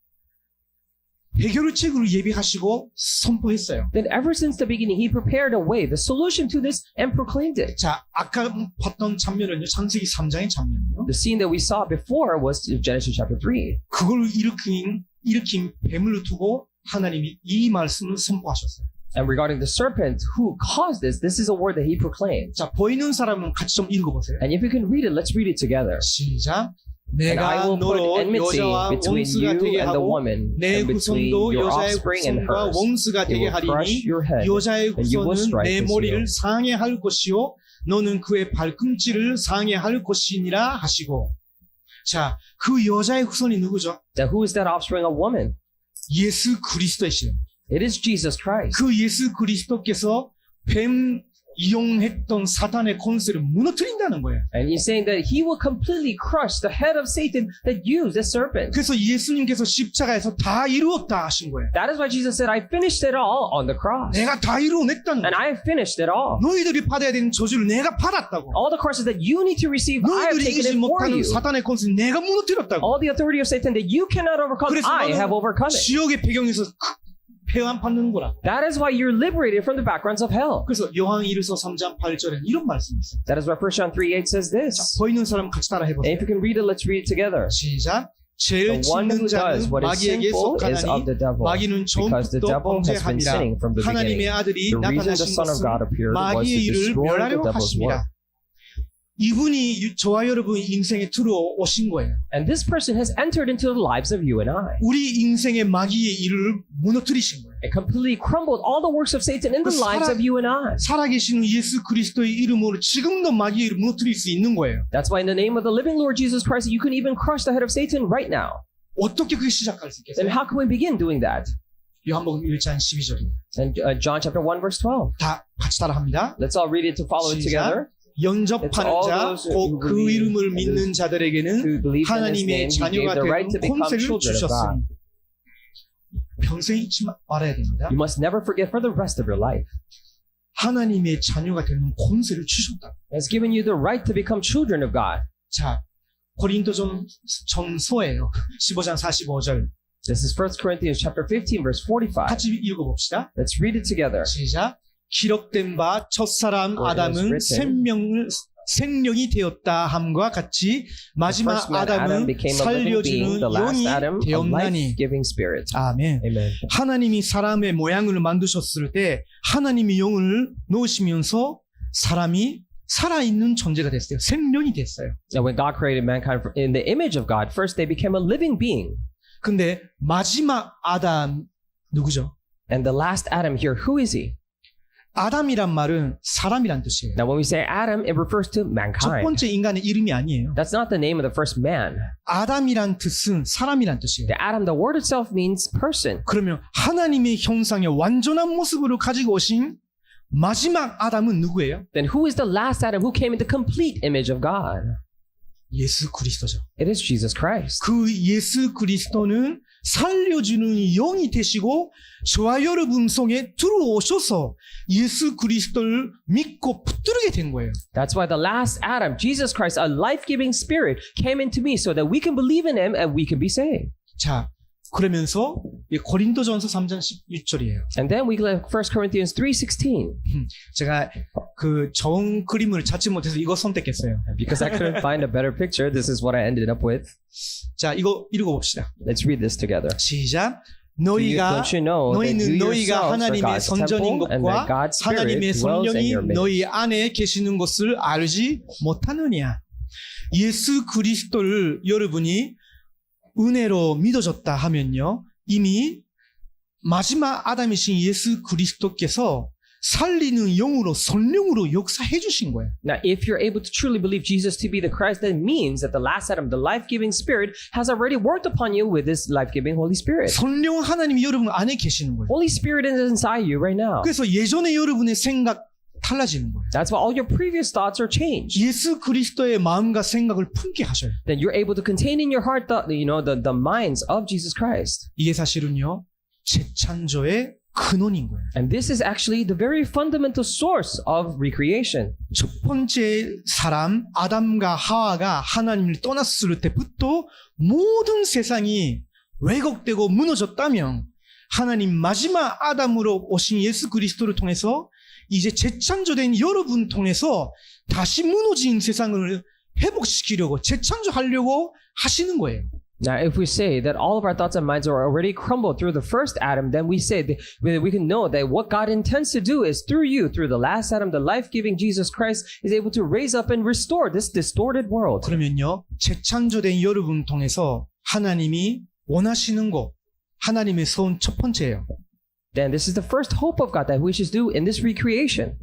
해결책을 예비하시고 선포했어요. Then ever since the beginning, He prepared a way, the solution to this, and proclaimed it. 자, 아까 봤던 장면은요, 창세기 3장의 장면이요. The scene that we saw before was Genesis chapter 3. 그걸 일으킨 뱀을 두고 하나님이 이 말씀을 선포하셨어요. And regarding the serpent who caused this is a word that He proclaimed. 자, 보이는 사람은 같이 좀 읽어보세요. And if you can read it, let's read it together. 시작. And I 내가 will put 너로 enmity 여자와 between 원수가 you 되게 and the 하고 woman, 내 and between 후손도 your 여자의 offspring and 후손과 hers. 원수가 It 되게 will crush 하리니 your head, 여자의 and you will 후손은 strike 내 his 머리를 heel. 상해할 것이요 너는 그의 발꿈치를 상해할 것이니라 하시고. 자, 그 여자의 후손이 누구죠? Now, who is that offspring of woman? 예수 그리스도이시죠. It is Jesus Christ. 그 예수 그리스도께서 뱀 이용했던 사탄의 권세를 무너뜨린다는 거예요. And He's saying that He will completely crush the head of Satan that used the serpent. 그래서 예수님께서 십자가에서 다 이루었다 하신 거예요. That is why Jesus said, I finished it all on the cross. 내가 다 이루어냈다는 And 거예요. I have finished it all. 너희들이 받아야 되는 저주를 내가 받았다고. All the curses that you need to receive, I have 너희들이 taken 이기지 it for 못하는 you. 사탄의 권세를 내가 무너뜨렸다고. All the authority of Satan that you cannot overcome, 그래서 I have overcome it. 지옥의 배경에서 폐한 받는 거라. That is why you're liberated from the backgrounds of hell. 그래서 요한 1서 3장 8절에 이런 말씀이 있어요. That is why 1 John 3:8 says 자, this. 보이는 사람 같이 따라 And 해보세요. if you can read it, let's read it together. 시작. 죄를 The one 짓는 who does 자는 what is 마귀에게 sinful is of 속하나니 the devil, 마귀는 because the 처음부터 devil has been 범죄함이라. sinning from the 하나님의 beginning. 아들이 The reason the 나타나신 Son of 것은 God appeared was 마귀의 to 일을 destroy the 멸하려 devil's work. 하십니다. 이분이 저와 여러분 인생에 들어오신 거예요. And this person has entered into the lives of you and I. 우리 인생의 마귀의 일을 무너뜨리신 거예요. It completely crumbled all the works of Satan in the 그 lives of you and I. 살아계신 예수 그리스도의 이름으로 지금도 마귀의 일을 무너뜨릴 수 있는 거예요. That's why in the name of the living Lord Jesus Christ, you can even crush the head of Satan right now. 어떻게 그게 시작할 수 Then 있겠어요? how can we begin doing that? 요한복음 1장 12절이에요. And John chapter 1 verse 12. 다 같이 따라합니다. Let's all read it to follow it together. 영접하는 It's all 자, those 곧 who 그 believe 이름을 and 믿는 자들에게는 To believe in His 하나님의 name, He gave 자녀가 the right to 되는 become 권세를 children of God. 주셨으니 평생 잊지 말아야 됩니다. You must never forget for the rest of your life. 하나님의 자녀가 되는 권세를 주셨다. He has given you the right to become children of God. 자, 고린도전서예요. 15장 45절. This is 1 Corinthians chapter 15 verse 45. 같이 읽어봅시다. Let's read it together. 시작. 기록된 바 첫사람 For it is 아담은 written, 생명이 되었다 함과 같이 마지막 first man Adam 아담은 became a living being, 살려주는 the last 영이 Adam a 되었나니. life-giving spirit. 아멘. Amen. 하나님이 사람의 모양을 만드셨을 때 하나님이 영을 넣으시면서 사람이 살아있는 존재가 됐어요. 생명이 됐어요. And when God created mankind in the image of God, first they became a living being. 근데 마지막 아담 누구죠? And the last Adam here, who is he? 아담이란 말은 사람이란 뜻이에요. Now when we say Adam, it refers to 첫 mankind. 번째 인간의 이름이 아니에요. That's not the name of the first man. 아담이란 뜻은 사람이란 뜻이에요. The Adam, the word itself means person. 그러면 하나님의 형상의 완전한 모습으로 가지고 오신 마지막 아담은 누구예요? Then who is the last Adam who came in the complete image of God? 예수 그리스도죠. It is Jesus Christ. 그 예수 그리스도는 살려주는 영이 되시고 저와 여러분 속에 들어오셔서 예수 그리스도를 믿고 붙들게 된 거예요. That's why the last Adam, Jesus Christ, a life-giving spirit, came into me so that we can believe in him and we can be saved. 자, 그러면서 고린도전서 3장 16절이에요. And then we look at 1 Corinthians 3:16. 제가 그 좋은 그림을 찾지 못해서 이거 선택했어요. Because I couldn't find a better picture, this is what I ended up with. 자, 이거 읽어봅시다. Let's read this together. 시작. 너희가 Don't you know that 너희는 you 너희가 yourselves are 하나님의 God's 선전인 temple and that 것과 God's Spirit 하나님의 dwells in 성령이 your midst? 너희 안에 계시는 것을 알지 못하느냐? 예수 그리스도를 여러분이 은혜로 믿어졌다 하면요, 이미 마지막 아담이신 예수 그리스도께서 살리는 영으로 성령으로 역사해 주신 거예요. Now, if you're able to truly believe Jesus to be the Christ, that means that the last Adam, the life-giving Spirit, has already worked upon you with this life-giving Holy Spirit. 성령 하나님이 여러분 안에 계시는 거예요. Holy Spirit is inside you right now. 그래서 예전에 여러분의 생각 달라지는 거예요. That's why all your previous thoughts are changed. 예수 그리스도의 마음과 생각을 품게 하셔요. Then you're able to contain in your heart the minds of Jesus Christ. 이게 사실은요, 재창조의 근원인 거예요. And this is actually the very fundamental source of recreation. 첫 번째 사람 아담과 하와가 하나님을 떠났을 때부터 모든 세상이 왜곡되고 무너졌다면 하나님 마지막 아담으로 오신 예수 그리스도를 통해서 이제 재창조된 여러분 통해서 다시 무너진 세상을 회복시키려고 재창조하려고 하시는 거예요. Now, if we say that all of our thoughts and minds are already crumbled through the first Adam, then we say that we can know that what God intends to do is through you, through the last Adam, the life-giving Jesus Christ, is able to raise up and restore this distorted world. 그러면요, 재창조된 여러분 통해서 하나님이 원하시는 거, 하나님의 소원 첫 번째예요. Then this is the first hope of God that we should do in this recreation.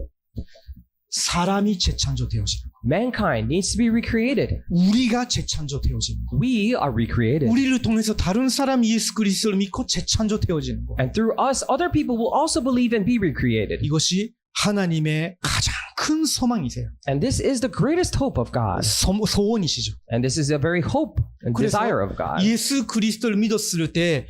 사람이 재창조되어지는 거. Mankind needs to be recreated. 우리가 재창조되어지는 거. We are recreated. 우리를 통해서 다른 사람이 예수 그리스도를 믿고 재창조되어지는 거. And through us, other people will also believe and be recreated. 이것이 하나님의 가장 큰 소망이세요. And this is the greatest hope of God. 소원이시죠. And this is a very hope and 그래서 desire of God. 예수 그리스도를 믿었을 때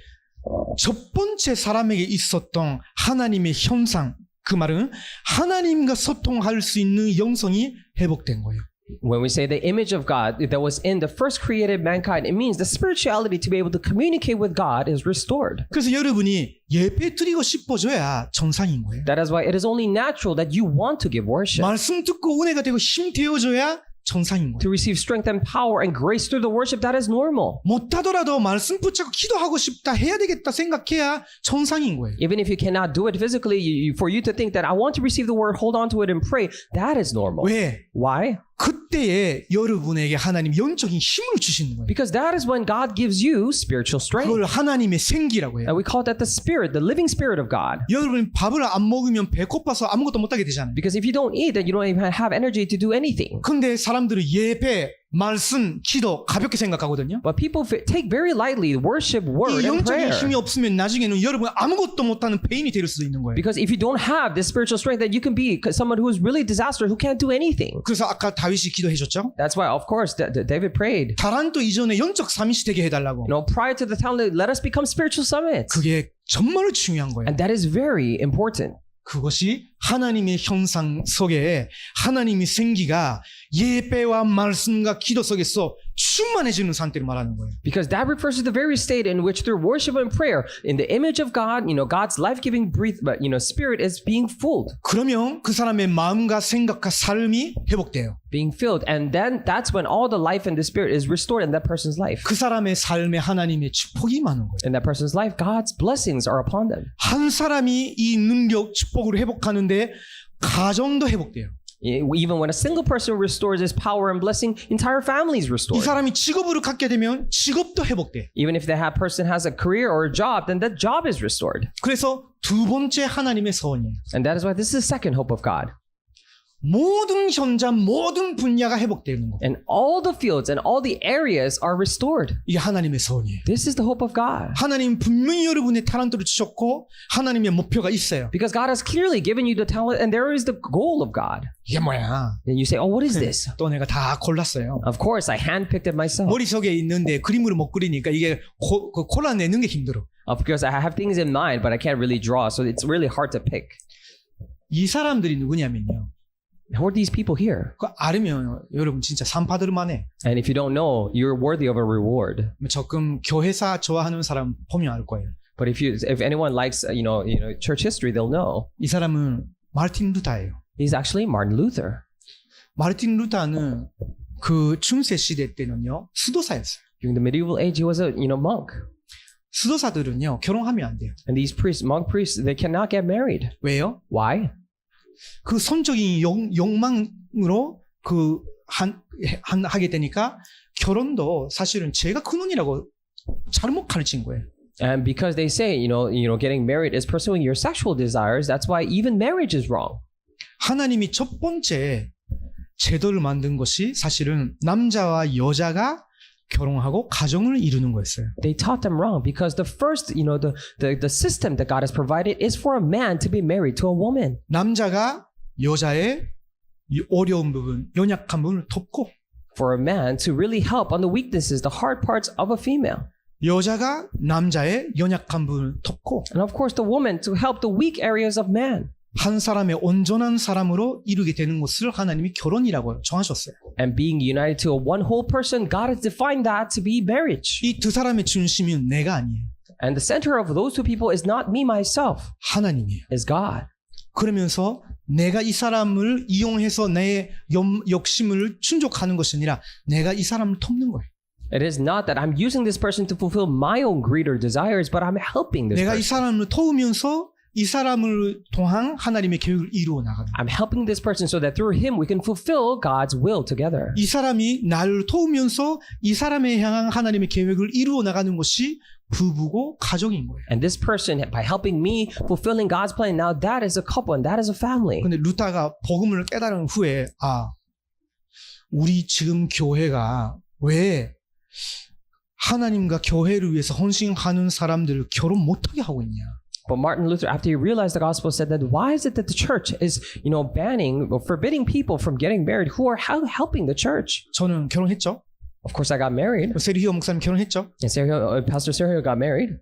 첫 번째 사람에게 있었던 하나님의 형상, 그 말은 하나님과 소통할 수 있는 영성이 회복된 거예요. When we say the image of God that was in the first created mankind, it means the spirituality to be able to communicate with God is restored. 그래서 여러분이 예배 드리고 싶어져야 정상인 거예요. That is why it is only natural that you want to give worship. 말씀 듣고 은혜가 되고 힘 되어져야 정상인 거예요. To receive strength and power and grace through the worship, that is normal. 못하더라도 말씀 붙잡고 기도하고 싶다, 해야 되겠다 생각해야 정상인 거예요. Even if you cannot do it physically, for you to think that I want to receive the word, hold on to it and pray, that is normal. 왜? Why? 그때에 여러분에게 하나님 영적인 힘을 주시는 거예요. Because that is when God gives you spiritual strength. 그걸 하나님의 생기라고 해요. And we call that the spirit, the living spirit of God. 여러분 밥을 안 먹으면 배고파서 아무것도 못하게 되잖아요. Because if you don't eat, then you don't even have energy to do anything. 근데 사람들은 예배, 말씀, 기도 가볍게 생각하거든요. But people take very lightly worship, word, 이 and 영적인 prayer. 힘이 없으면 나중에는 여러분 아무것도 못하는 폐인이 될 수도 있는 거예요. Because if you don't have this spiritual strength, then you can be someone who is really disastrous, who can't do anything. 그래서 아까 다윗이 기도해줬죠. That's why, of course, David prayed. 다란토 이전에 영적 삼위시 되게 해달라고. Prior to the talent, let us become spiritual summits. 그게 정말 중요한 거예요. And that is very important. 그것이 하나님의 형상 속에 하나님의 생기가 예배와 말씀과 기도 속에서 충만해지는 상태를 말하는 거예요. Because that refers to the very state in which through worship and prayer, in the image of God, God's life-giving spirit is being filled. 그러면 그 사람의 마음과 생각과 삶이 회복돼요. Being filled. And then that's when all the life and the spirit is restored in that person's life. 그 사람의 삶에 하나님의 축복이 많은 거예요. In that person's life, God's blessings are upon them. 한 사람이 이 능력, 축복으로 회복하는데 가정도 회복돼요. Even when a single person restores his power and blessing, entire families 이 restored. 사람이 직업으로 갖게 되면 직업도 회복돼. Even if that person has a career or a job, then that job is restored. 그래서 두 번째 하나님의 소원이에요. And that is why this is the second hope of God. 모든 현장, 모든 분야가 회복되는 거. And all the fields and all the areas are restored. 이게 하나님의 소원이에요. This is the hope of God. 하나님 분명히 여러분의 타란트를 주셨고 하나님의 목표가 있어요. Because God has clearly given you the talent and there is the goal of God. 이게 뭐야? And you say, oh, what is this? 또 내가 다 골랐어요. Of course, I handpicked it myself. 머릿속에 있는데 그림으로 못 그리니까 이게 골라내는 게 힘들어. Because I have things in mind, but I can't really draw, so it's really hard to pick. 이 사람들이 누구냐면요. Who are these people here? 그 알으면 여러분 진짜 상 받을 만해. And if you don't know, you're worthy of a reward. 조금 교회사 좋아하는 사람 보면 알 거예요. But if anyone likes church history, they'll know. 이 사람은 마르틴 루터예요. He's actually Martin Luther. 마르틴 루터는 그 중세 시대 때는요 수도사였어요. During the medieval age, he was a monk. 수도사들은요 결혼하면 안 돼요. And these priests, monk priests, they cannot get married. 왜요? Why? 그 성적인 욕망으로 하게 되니까 결혼도 사실은 죄가 근원이라고 잘못 가르친 거예요. And because they say, getting married is pursuing your sexual desires, that's why even marriage is wrong. 하나님이 첫 번째 제도를 만든 것이 사실은 남자와 여자가 결혼하고 가정을 이루는 거였어요. They taught them wrong because the first, the system that God has provided is for a man to be married to a woman. 남자가 여자의 이 어려운 부분, 연약한 부분을 돕고 For a man to really help on the weaknesses, the hard parts of a female. 여자가 남자의 연약한 부분을 돕고 And of course, the woman to help the weak areas of man. 한 사람의 온전한 사람으로 이루게 되는 것을 하나님이 결혼이라고 정하셨어요. And being united to a one whole person, God has defined that to be marriage. 이 두 사람의 중심은 내가 아니에요. And the center of those two people is not me, myself, 하나님이에요. is God. 그러면서 내가 이 사람을 이용해서 내 욕심을 충족하는 것이 아니라 내가 이 사람을 돕는 거예요. It is not that I'm using this person to fulfill my own greed or desires, but I'm helping this 내가 이 person. 사람을 도우면서 이 사람을 통한 하나님의 계획을 이루어 나가는 거예요. I'm helping this person so that through him we can fulfill God's will together. 이 사람이 나를 도우면서 이 사람에 향한 하나님의 계획을 이루어 나가는 것이 부부고 가정인 거예요. And this person, by helping me fulfilling God's plan, now that is a couple and that is a family. 근데 루타가 복음을 깨달은 후에 우리 지금 교회가 왜 하나님과 교회를 위해서 헌신하는 사람들을 결혼 못하게 하고 있냐? But Martin Luther, after he realized the gospel, said that why is it that the church is, banning or forbidding people from getting married who are helping the church? 저는 결혼했죠. Of course, I got married. 세리히오 목사님 결혼했죠. And Pastor Sergio got married.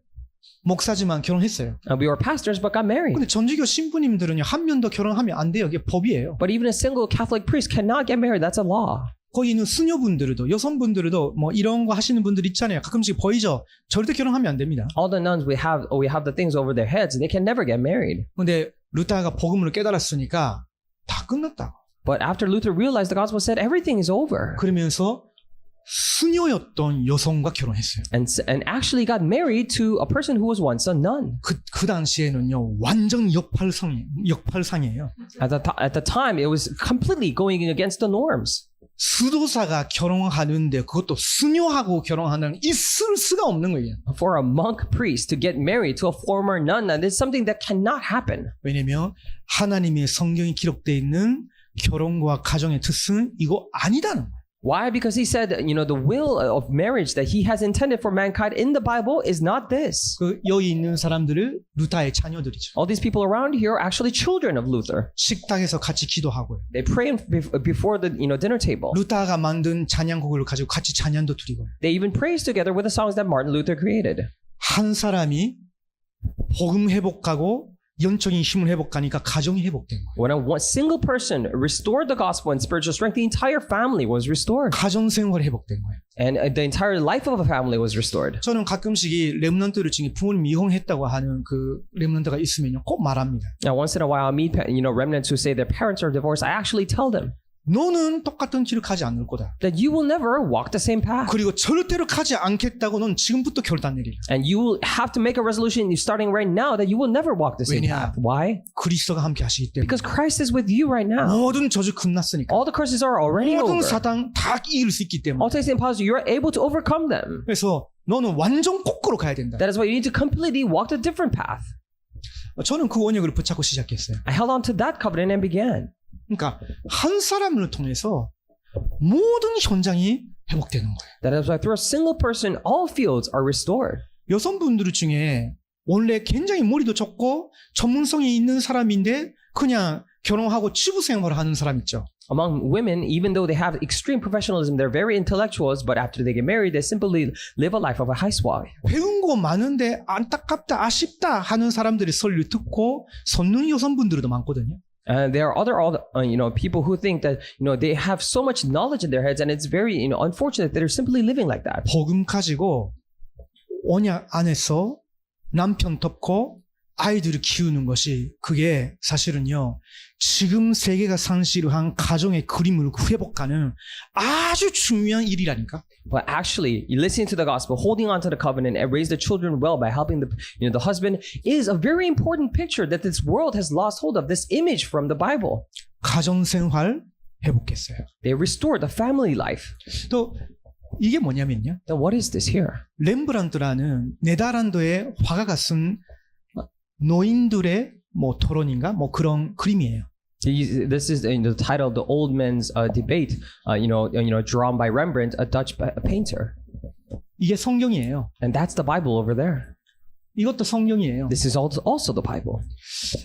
목사지만 결혼했어요. We were pastors, but got married. 근데 전지교 신부님들은요 한 명 더 결혼하면 안 돼요. 이게 법이에요. But even a single Catholic priest cannot get married. That's a law. 거기 있는 수녀분들도 여성분들도 뭐 이런 거 하시는 분들 있잖아요. 가끔씩 보이죠. 절대 결혼하면 안 됩니다. All the nuns we have the things over their heads. They can never get married. 근데 루타가 복음을 깨달았으니까 다 끝났다. But after Luther realized the gospel, said everything is over. 그러면서 수녀였던 여성과 결혼했어요. And actually got married to a person who was once a nun. 그 당시에는요 완전 역발상이에요. At the time, it was completely going against the norms. 수도사가 결혼하는데 그것도 수녀하고 결혼하는 있을 수가 없는 거예요. For a monk priest to get married to a former nun, that is something that cannot happen. 왜냐면 하나님의 성경에 기록되어 있는 결혼과 가정의 뜻은 이거 아니다는 거예요. Why? Because he said, the will of marriage that he has intended for mankind in the Bible is not this. 여기 있는 사람들을 루타의 자녀들이죠. All these people around here are actually children of Luther. 식탁에서 같이 기도하고요. They pray before the dinner table. 루타가 만든 찬양곡을 가지고 같이 찬양도 드리고요. They even praise together with the songs that Martin Luther created. 한 사람이 복음 회복하고 영적인 힘을 회복하니까 가정이 회복된 거예요. When a single person restored the gospel and spiritual strength, the entire family was restored. 가정 생활이 회복된 거예요. And the entire life of a family was restored. 저는 가끔씩 이 렘넌트를 중에 부모님 이혼했다고 하는 그 렘넌트가 있으면요 꼭 말합니다. Now, once in a while, I meet remnants who say their parents are divorced. I actually tell them 너는 똑같은 길을 가지 않을 거다. that you will never walk the same path. 그리고 절대로 가지 않겠다고 넌 지금부터 결단 내리라. And you will have to make a resolution starting right now that you will never walk the same 왜냐? path. Why? 그리스도가 함께 하시기 때문에. Because Christ is with you right now. 모든 저주 끝났으니까. All the curses are already 모든 over. 사단 다 이길 수 있기 때문에. All takes impossible. You're able to overcome them. 그래서 너는 완전 거꾸로 가야 된다. That is why you need to completely walk a different path. 저는 그 언약을 붙잡고 시작했어요. I held on to that covenant and began. 그러니까 한 사람을 통해서 모든 현장이 회복되는 거예요. That is why through a single person, all fields are restored. 여성분들 중에 원래 굉장히 머리도 좋고 전문성이 있는 사람인데 그냥 결혼하고 치부 생활을 하는 사람 있죠. Among women, even though they have extreme professionalism, they're very intellectuals, but after they get married, they simply live a life of a housewife. 배운 거 많은데 안타깝다, 아쉽다 하는 사람들의 설를 듣고 선능 여성분들도 많거든요. There are other people who think that they have so much knowledge in their heads, and it's very unfortunate that they're simply living like that. 복음 가지고 언약 안에서 남편 덮고 아이들을 키우는 것이 그게 사실은요 지금 세계가 상실한 가정의 그림을 회복하는 아주 중요한 일이라니까. But actually, listening to the gospel, holding on to the covenant, and raise the children well by helping the husband is a very important picture that this world has lost hold of. This image from the Bible. 가정생활 회복했어요. They restored the family life. 또 이게 뭐냐면요. Then what is this here? 렘브란트라는 네덜란드의 화가가 쓴 노인들의 뭐 토론인가 뭐 그런 그림이에요. This is the title of the old men's debate. Drawn by Rembrandt, a Dutch painter, 이게 성경이에요. and that's the Bible over there. 이것도 성경이에요. This is also the Bible.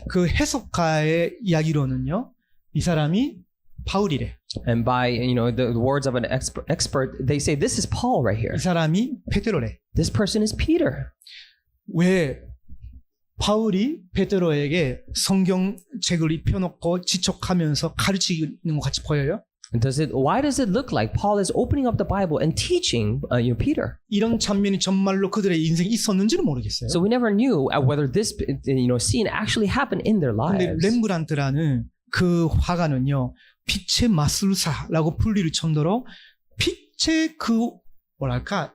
그 해석가의 이야기로는요, 이 사람이 바울이래. And by the words of an expert, they say this is Paul right here. 이 사람이 베드로래. This person is Peter. 왜 바울이 베드로에게 성경책을 입혀놓고 지촉하면서 가르치는 것 같이 보여요? And why does it look like Paul is opening up the Bible and teaching Peter? 이런 장면이 정말로 그들의 인생에 있었는지는 모르겠어요. So we never knew whether this scene actually happened in their 근데 lives. 렘브란트라는 그 화가는요, 빛의 마술사라고 불릴 정도로 빛의 그 뭐랄까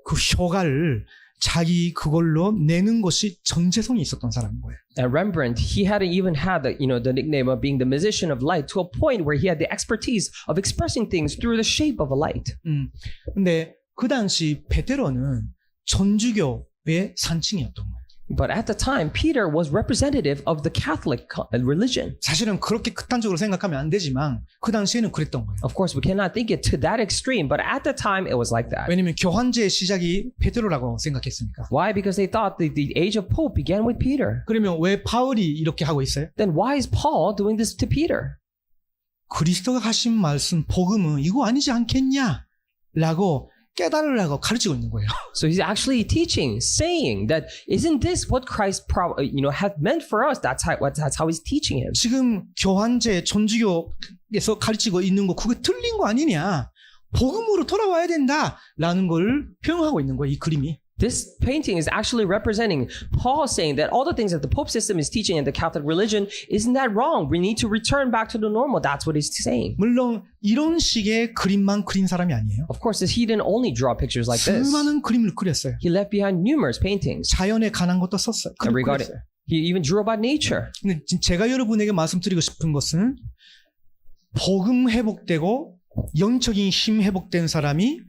그 효과를 자기 그걸로 내는 것이 정체성이 있었던 사람인 거예요. And Rembrandt, he hadn't even had the nickname of being the musician of light to a point where he had the expertise of expressing things through the shape of a light. 근데 그 당시 베드로는 전주교의 산증이었던 거예요. But at the time, Peter was representative of the Catholic religion. 사실은 그렇게 극단적으로 생각하면 안 되지만 그 당시에는 그랬던 거예요. Of course, we cannot think it to that extreme, but at the time, it was like that. 왜냐면 교환제의 시작이 베드로라고 생각했으니까. Why? Because they thought the age of Pope began with Peter. 그러면 왜 바울이 이렇게 하고 있어요? Then why is Paul doing this to Peter? 그리스도가 하신 말씀 복음은 이거 아니지 않겠냐? 라고 깨달으라고 가르치고 있는 거예요. So he's actually teaching, saying that isn't this what Christ had meant for us? That's how he's teaching him. 지금 교환제 전주교에서 가르치고 있는 거 그게 틀린 거 아니냐? 복음으로 돌아와야 된다라는 걸 표현하고 있는 거예요. 이 그림이. This painting is actually representing Paul saying that all the things that the Pope system is teaching in the Catholic religion, isn't that wrong? We need to return back to the normal. That's what he's saying. 물론 이런 식의 그림만 그린 사람이 아니에요. Of course, he didn't only draw pictures like this. 수많은 그림을 그렸어요. He left behind numerous paintings. 자연에 관한 것도 썼어요. 그렸어요. He even drew about nature. 근데 제가 여러분에게 말씀드리고 싶은 것은 복음 회복되고 영적인 힘 회복된 사람이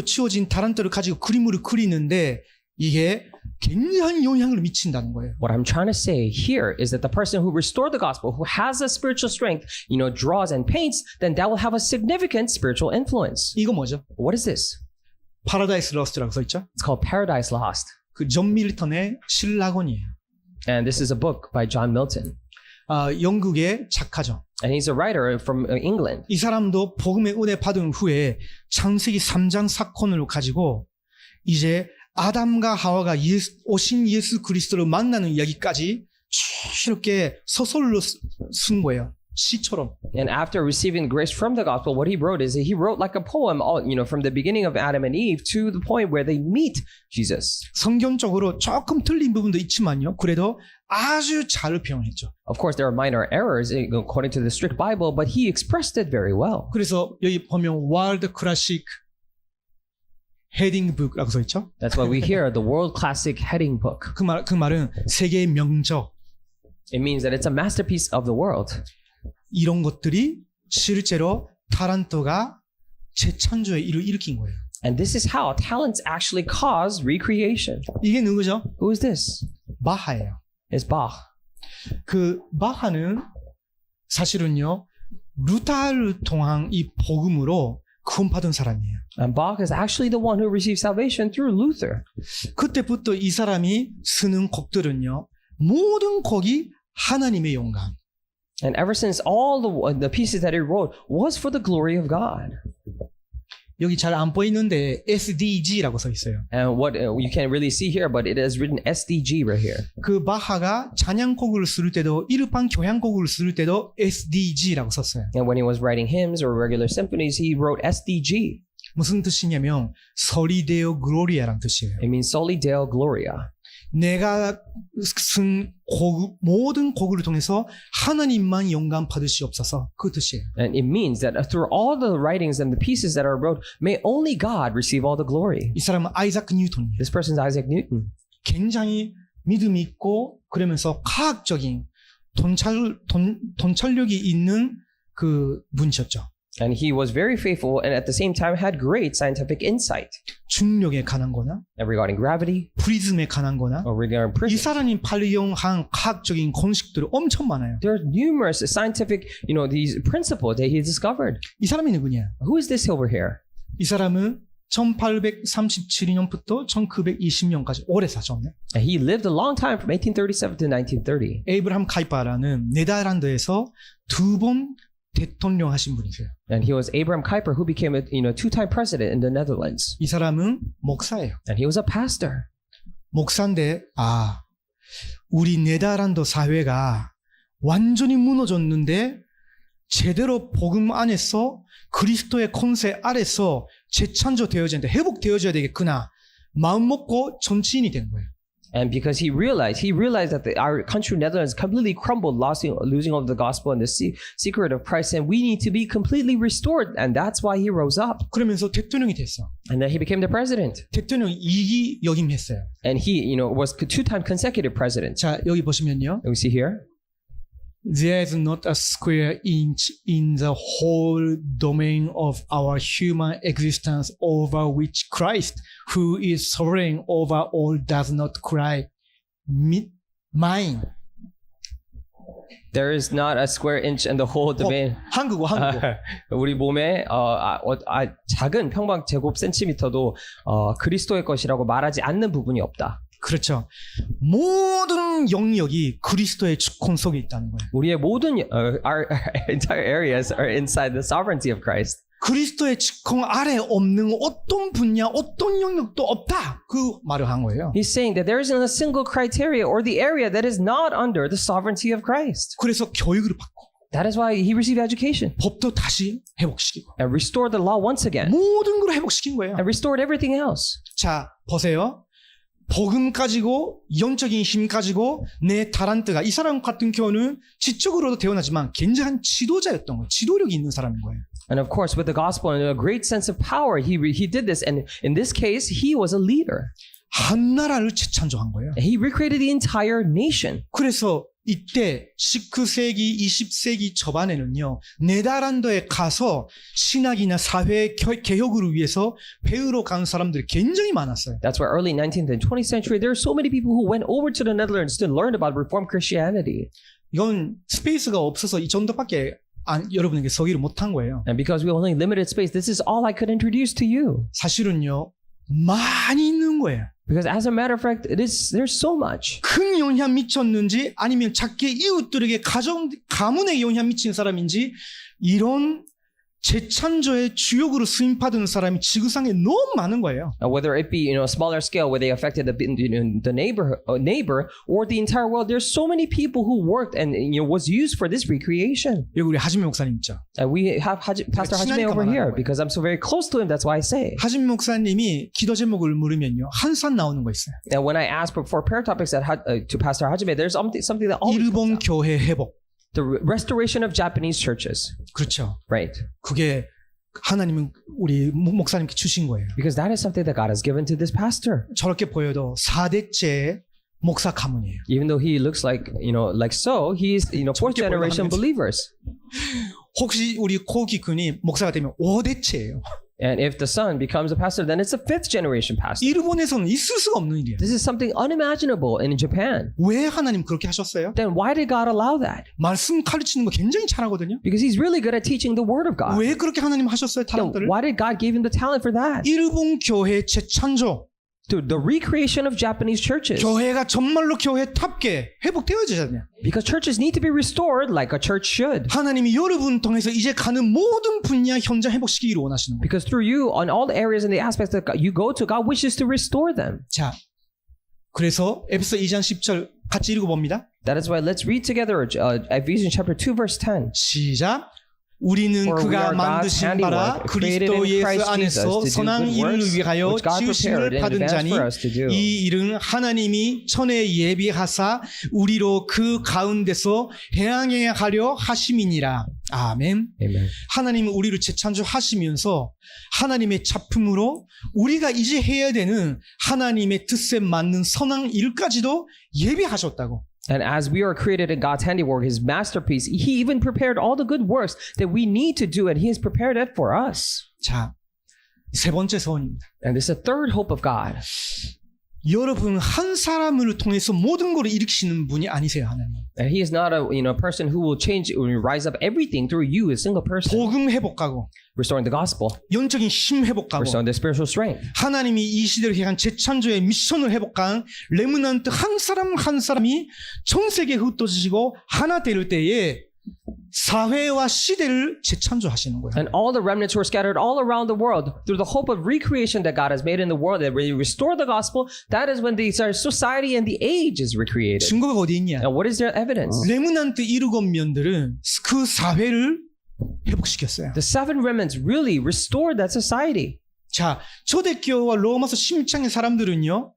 치워진 타란트를 가지고 그림으로 그리는데 이게 굉장한 영향을 미친다는 거예요. What I'm trying to say here is that the person who restored the gospel, who has a spiritual strength, draws and paints, then that will have a significant spiritual influence. 이거 뭐죠? What is this? 파라다이스 러스트라고 써 있죠? It's called Paradise Lost. 그 존 밀턴의 신라곤이에요. And this is a book by John Milton. 영국의 작가죠. And he's a writer from England. 이 사람도 복음의 은혜 받은 후에 창세기 3장 사건을 가지고 이제 아담과 하와가 오신 예수 그리스도를 만나는 이야기까지 쭉 이렇게 서술로 쓴 거예요. 시처럼. And after receiving grace from the gospel, what he wrote is he wrote like a poem, from the beginning of Adam and Eve to the point where they meet Jesus. 성경적으로 조금 틀린 부분도 있지만요. 그래도 아주 잘 표현했죠. Of course, there are minor errors according to the strict Bible, but he expressed it very well. 그래서 여기 보면 월드 클래식 헤딩북이라고 써 있죠. That's why we hear the world classic heading book. 그 말은 세계의 명저. It means that it's a masterpiece of the world. 이런 것들이 실제로 타란토가 재창조의 일을 일으킨 거예요. And this is how talents actually cause recreation. 이게 누구죠? Who is this? 바하예요. It's Bach. 그 바하는 사실은요 루타를 통한 이 복음으로 구원받은 사람이에요. And Bach is actually the one who received salvation through Luther. 그때부터 이 사람이 쓰는 곡들은요 모든 곡이 하나님의 영광. And ever since all the pieces that he wrote was for the glory of God. 여기 잘 안 보이는데 SDG라고 써 있어요. And what you can't really see here, but it is written SDG right here. 그 바하가 찬양곡을 쓸 때도 일반 교향곡을 쓸 때도 SDG라고 썼어요. And when he was writing hymns or regular symphonies, he wrote SDG. 무슨 뜻이냐면 Soli Deo Gloria라는 뜻이에요. It means Soli Deo Gloria. 내가 쓴 모든 고구를 통해서 하나님만 영광 받으시옵소서. 그 뜻이에요. And it means that through all the writings and the pieces that are wrote, may only God receive all the glory. 이 사람은 아이작 뉴턴이에요. This person's Isaac Newton. 굉장히 믿음이 있고 그러면서 과학적인 통찰력이 있는 그 분이셨죠. And he was very faithful and at the same time had great scientific insight. 중력에 관한 거나 And regarding gravity 프리즘에 관한 거나 or regarding 이 prism. 사람이 발명한 과학적인 공식들이 엄청 많아요. There are numerous scientific, these principles that he discovered. 이 사람이 누구냐? Who is this over here? 이 사람은 1837년부터 1920년까지 오래 사셨네. And he lived a long time from 1837 to 1930. 에이브라함 카이파라는 네덜란드에서 2번 대통령 하신 분이세요. And he was Abraham Kuyper, who became a two-time president in the Netherlands. 이 사람은 목사예요. And he was a pastor. 목사인데 우리 네덜란드 사회가 완전히 무너졌는데 제대로 복음 안에서 그리스도의 권세 아래서 재창조되어져야 되는데 회복되어져야 되겠구나 마음 먹고 정치인이 된 거예요. And because he realized that our country, Netherlands, completely crumbled, losing all the gospel and the secret of Christ, and we need to be completely restored. And that's why he rose up. 그러면서 대통령이 됐어. And then he became the president. 대통령 2기 역임했어요. And he, was two-time consecutive president. 자, 여기 보시면요. And we see here. There is not a square inch in the whole domain of our human existence over which Christ, who is sovereign over all, does not cry, mine. There is not a square inch in the whole domain. 한국어. 우리 몸에 작은 평방 제곱 센티미터도 그리스도의 것이라고 말하지 않는 부분이 없다. 그렇죠. 모든 영역이 그리스도의 주권 속에 있다는 거예요. 우리의 모든 our entire areas are inside the sovereignty of Christ. 그리스도의 주권 아래 없는 어떤 분야, 어떤 영역도 없다. 그 말을 한 거예요. He's saying that there isn't a single criteria or the area that is not under the sovereignty of Christ. 그래서 교육을 받고 That is why he received education 법도 다시 회복시키고 and restored the law once again 모든 걸 회복시킨 거예요. and restored everything else. 자, 보세요. 복음 가지고 영적인 힘 가지고 내 달란트가 이 사람 같은 경우는 지적으로도 태어나지만 굉장한 지도자였던 거예요. 지도력이 있는 사람인 거예요. And of course, with the gospel and a great sense of power, he did this. And in this case, he was a leader. 한 나라를 재창조한 거예요. And he recreated the entire nation. 그래서 이때 19세기, 20세기 초반에는요, 네덜란드에 가서 신학이나 사회 개혁을 위해서 배우러 간 사람들이 굉장히 많았어요. That's why early 19th and 20th century, there are so many people who went over to the Netherlands to learn about Reformed Christianity. 이건 스페이스가 없어서 이 정도밖에 여러분에게 소개를 못한 거예요. And because we only limited space, this is all I could introduce to you. 사실은요, 많이 있는 거예요. Because as a matter of fact, there's so much. 큰 영향 미쳤는지 아니면 작게 이웃들에게 가문에 영향 미친 사람인지 이런 재창조의 주역으로 쓰임받은 사람이 지구상에 너무 많은 거예요. Whether it be a smaller scale where they affected the neighbor or the entire world, there's so many people who worked and was used for this recreation. 여기 우리 하진미 목사님 있죠. And we have Pastor Hajime over here because I'm so very close to him. That's why I say. 하진미 목사님이 기도 제목을 물으면요 한산 나오는 거 있어요. And when I ask for prayer topics to Pastor Hajime, there's something that always 일본 comes out. 교회 회복. The restoration of Japanese churches. 그렇죠. Right. 그게 하나님은 우리 목사님께 주신 거예요. Because that is something that God has given to this pastor. 저렇게 보여도 4대째 목사 가문이에요. Even though he looks like so, he's fourth generation believers. 혹시 우리 코기군이 목사가 되면 5대째예요. And if the son becomes a pastor, then it's a fifth generation pastor. 일본에서는 있을 수가 없는 일이에요. This is something unimaginable in Japan. 왜 하나님 그렇게 하셨어요? Then why did God allow that? 말씀 가르치는 거 굉장히 잘하거든요. Because he's really good at teaching the word of God. 왜 그렇게 하나님 하셨어요? Then talent들을? why did God give him the talent for that? 일본 교회 재창조. The recreation of Japanese churches. 교회가 정말로 교회답게 회복되어져야 돼요. Because churches need to be restored like a church should. 하나님이 여러분 통해서 이제 가는 모든 분야 현장 회복시키기를 원하시는 거예요. Because through you, on all the areas and the aspects that you go to, God wishes to restore them. 자, 그래서 에베소 2장 10절 같이 읽어봅니다. That is why let's read together Ephesians chapter 2 verse 10. 시작. 우리는 For we 그가 are God's 만드신 바라 handiwork, created 그리스도 in 예수 Christ 안에서 Jesus to do 선한 good 일을 works, 위하여 which God prepared 지으심을 in 받은 advance 자니 for us to do. 이 일은 하나님이 전에 예비하사 우리로 그 가운데서 행하게 하려 하심이니라. 아멘. Amen. 하나님은 우리를 재창조하시면서 하나님의 작품으로 우리가 이제 해야 되는 하나님의 뜻에 맞는 선한 일까지도 예비하셨다고. And as we are created in God's handiwork, His masterpiece, He even prepared all the good works that we need to do, and He has prepared it for us. 자, 세 번째 소원입니다. And this is the third hope of God. 여러분 한 사람을 통해서 모든 것을 일으키시는 분이 아니세요, 하나님. And He is not a person who will change or rise up everything through you, a single person. 복음 회복하고 Restoring the gospel, 영적인 힘 회복하고 restoring the spiritual strength. 하나님이 이 시대를 향한 재창조의 미션을 회복한 레므넌트 한 사람 한 사람이 전 세계에 흩어지고 하나 될 때에 사회와 시대를 재창조하시는 거예요. And all the remnants who are scattered all around the world through the hope of recreation that God has made in the world, that we restore the gospel, that is when the society and the age is recreated. 증거가 어디 있냐? And what is their evidence? 레므넌트 7면들은 그 사회를 회복시켰어요. The seven remnants really restored that society. 자, 초대교회와 로마서 16장의 사람들은요,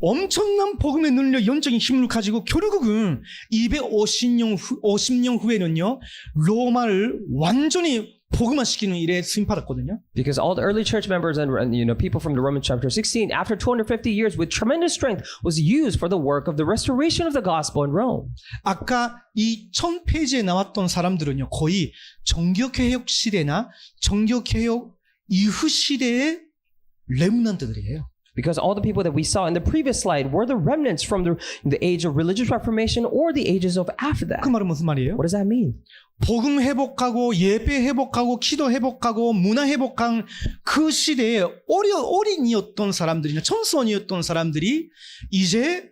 엄청난 복음에 눌려 영적인 힘을 가지고 결국은 250년 후에는요, 로마를 완전히 복음화시키는 일에 쓰임받았거든요. Because all the early church members and people from the Roman chapter 16, after 250 years with tremendous strength, was used for the work of the restoration of the gospel in Rome. 아까 이 1000페이지에 나왔던 사람들은요, 거의 정교개혁 시대나 정교개혁 이후 시대의 레므넌트들이에요. Because all the people that we saw in the previous slide were the remnants from the age of religious reformation or the ages of after that. 그 말은 무슨 말이에요? What does that mean? 복음 회복하고 예배 회복하고 기도 회복하고 문화 회복한 그 시대에 어린이였던 사람들이나 청소년이었던 사람들이 이제